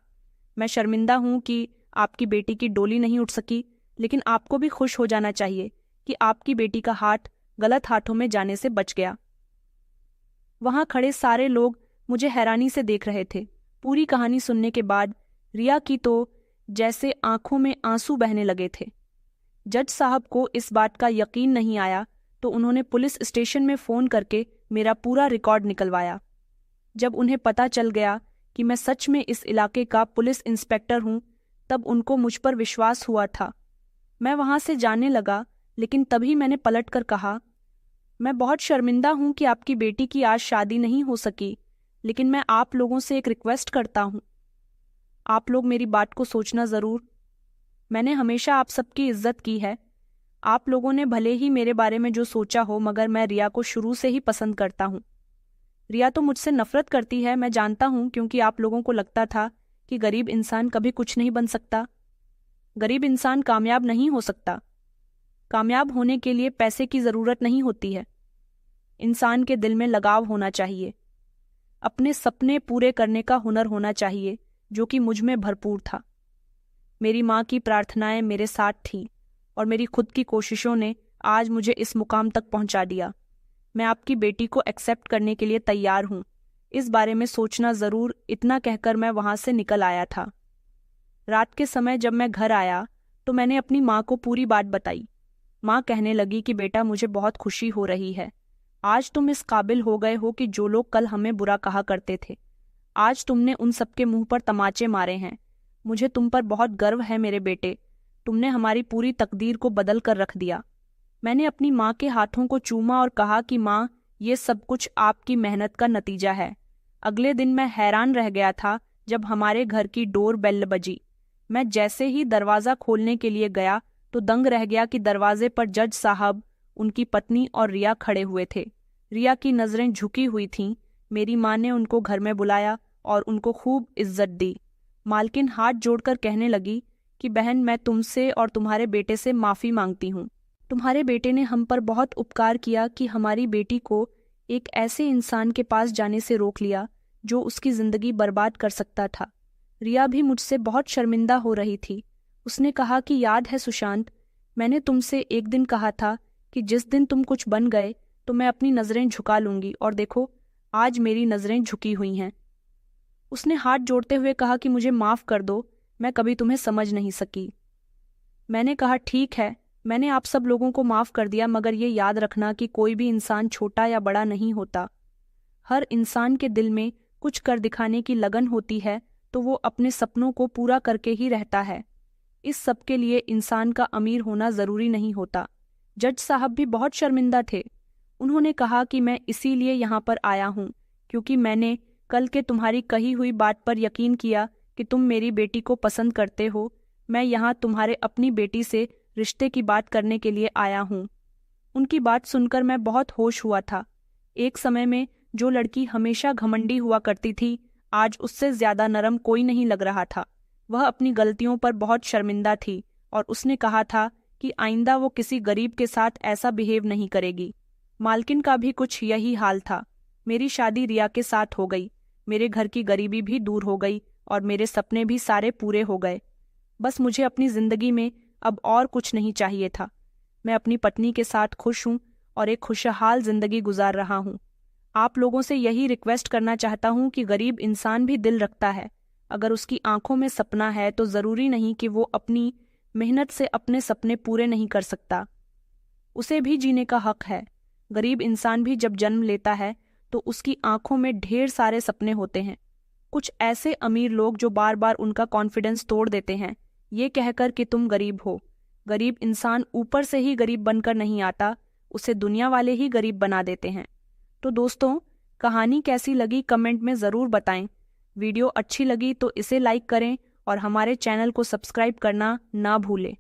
मैं शर्मिंदा हूँ कि आपकी बेटी की डोली नहीं उठ सकी, लेकिन आपको भी खुश हो जाना चाहिए कि आपकी बेटी का हाथ गलत हाथों में जाने से बच गया। वहाँ खड़े सारे लोग मुझे हैरानी से देख रहे थे। पूरी कहानी सुनने के बाद रिया की तो जैसे आंखों में आंसू बहने लगे थे। जज साहब को इस बात का यकीन नहीं आया तो उन्होंने पुलिस स्टेशन में फ़ोन करके मेरा पूरा रिकॉर्ड निकलवाया। जब उन्हें पता चल गया कि मैं सच में इस इलाके का पुलिस इंस्पेक्टर हूँ, तब उनको मुझ पर विश्वास हुआ था। मैं वहाँ से जाने लगा, लेकिन तभी मैंने पलटकर कहा, मैं बहुत शर्मिंदा हूँ कि आपकी बेटी की आज शादी नहीं हो सकी, लेकिन मैं आप लोगों से एक रिक्वेस्ट करता हूँ। आप लोग मेरी बात को सोचना ज़रूर। मैंने हमेशा आप सबकी इज्जत की है। आप लोगों ने भले ही मेरे बारे में जो सोचा हो, मगर मैं रिया को शुरू से ही पसंद करता हूँ। रिया तो मुझसे नफरत करती है, मैं जानता हूँ, क्योंकि आप लोगों को लगता था कि गरीब इंसान कभी कुछ नहीं बन सकता। गरीब इंसान कामयाब नहीं हो सकता। कामयाब होने के लिए पैसे की ज़रूरत नहीं होती है। इंसान के दिल में लगाव होना चाहिए। अपने सपने पूरे करने का हुनर होना चाहिए, जो कि मुझ में भरपूर था। मेरी माँ की प्रार्थनाएं मेरे साथ थीं और मेरी खुद की कोशिशों ने आज मुझे इस मुकाम तक पहुँचा दिया। मैं आपकी बेटी को एक्सेप्ट करने के लिए तैयार हूँ। इस बारे में सोचना ज़रूर। इतना कहकर मैं वहाँ से निकल आया था। रात के समय जब मैं घर आया तो मैंने अपनी माँ को पूरी बात बताई। माँ कहने लगी कि बेटा, मुझे बहुत खुशी हो रही है। आज तुम इस काबिल हो गए हो कि जो लोग कल हमें बुरा कहा करते थे, आज तुमने उन सबके मुंह पर तमाचे मारे हैं। मुझे तुम पर बहुत गर्व है मेरे बेटे। तुमने हमारी पूरी तकदीर को बदल कर रख दिया। मैंने अपनी माँ के हाथों को चूमा और कहा कि माँ, ये सब कुछ आपकी मेहनत का नतीजा है। अगले दिन मैं हैरान रह गया था जब हमारे घर की डोर बेल बजी। मैं जैसे ही दरवाज़ा खोलने के लिए गया तो दंग रह गया कि दरवाजे पर जज साहब, उनकी पत्नी और रिया खड़े हुए थे। रिया की नज़रें झुकी हुई थीं। मेरी माँ ने उनको घर में बुलाया और उनको खूब इज्जत दी। मालकिन हाथ जोड़कर कहने लगी कि बहन, मैं तुमसे और तुम्हारे बेटे से माफ़ी मांगती हूँ। तुम्हारे बेटे ने हम पर बहुत उपकार किया कि हमारी बेटी को एक ऐसे इंसान के पास जाने से रोक लिया जो उसकी ज़िंदगी बर्बाद कर सकता था। रिया भी मुझसे बहुत शर्मिंदा हो रही थी। उसने कहा कि याद है सुशांत, मैंने तुमसे एक दिन कहा था कि जिस दिन तुम कुछ बन गए तो मैं अपनी नज़रें झुका लूँगी, और देखो आज मेरी नज़रें झुकी हुई हैं। उसने हाथ जोड़ते हुए कहा कि मुझे माफ़ कर दो, मैं कभी तुम्हें समझ नहीं सकी। मैंने कहा ठीक है, मैंने आप सब लोगों को माफ़ कर दिया, मगर ये याद रखना कि कोई भी इंसान छोटा या बड़ा नहीं होता। हर इंसान के दिल में कुछ कर दिखाने की लगन होती है, तो वो अपने सपनों को पूरा करके ही रहता है। इस सब के लिए इंसान का अमीर होना ज़रूरी नहीं होता। जज साहब भी बहुत शर्मिंदा थे। उन्होंने कहा कि मैं इसीलिए यहाँ पर आया हूँ क्योंकि मैंने कल के तुम्हारी कही हुई बात पर यकीन किया कि तुम मेरी बेटी को पसंद करते हो। मैं यहाँ तुम्हारे अपनी बेटी से रिश्ते की बात करने के लिए आया हूँ। उनकी बात सुनकर मैं बहुत होश हुआ था। एक समय में जो लड़की हमेशा घमंडी हुआ करती थी, आज उससे ज़्यादा नरम कोई नहीं लग रहा था। वह अपनी गलतियों पर बहुत शर्मिंदा थी और उसने कहा था कि आइंदा वो किसी गरीब के साथ ऐसा बिहेव नहीं करेगी। मालकिन का भी कुछ यही हाल था। मेरी शादी रिया के साथ हो गई। मेरे घर की गरीबी भी दूर हो गई और मेरे सपने भी सारे पूरे हो गए। बस मुझे अपनी ज़िंदगी में अब और कुछ नहीं चाहिए था। मैं अपनी पत्नी के साथ खुश हूँ और एक खुशहाल ज़िंदगी गुजार रहा हूँ। आप लोगों से यही रिक्वेस्ट करना चाहता हूँ कि गरीब इंसान भी दिल रखता है। अगर उसकी आंखों में सपना है तो ज़रूरी नहीं कि वो अपनी मेहनत से अपने सपने पूरे नहीं कर सकता। उसे भी जीने का हक है। गरीब इंसान भी जब जन्म लेता है तो उसकी आंखों में ढेर सारे सपने होते हैं। कुछ ऐसे अमीर लोग जो बार बार उनका कॉन्फिडेंस तोड़ देते हैं, ये कहकर कि तुम गरीब हो। गरीब इंसान ऊपर से ही गरीब बनकर नहीं आता, उसे दुनिया वाले ही गरीब बना देते हैं। तो दोस्तों, कहानी कैसी लगी कमेंट में ज़रूर बताएं। वीडियो अच्छी लगी तो इसे लाइक करें और हमारे चैनल को सब्सक्राइब करना ना भूलें।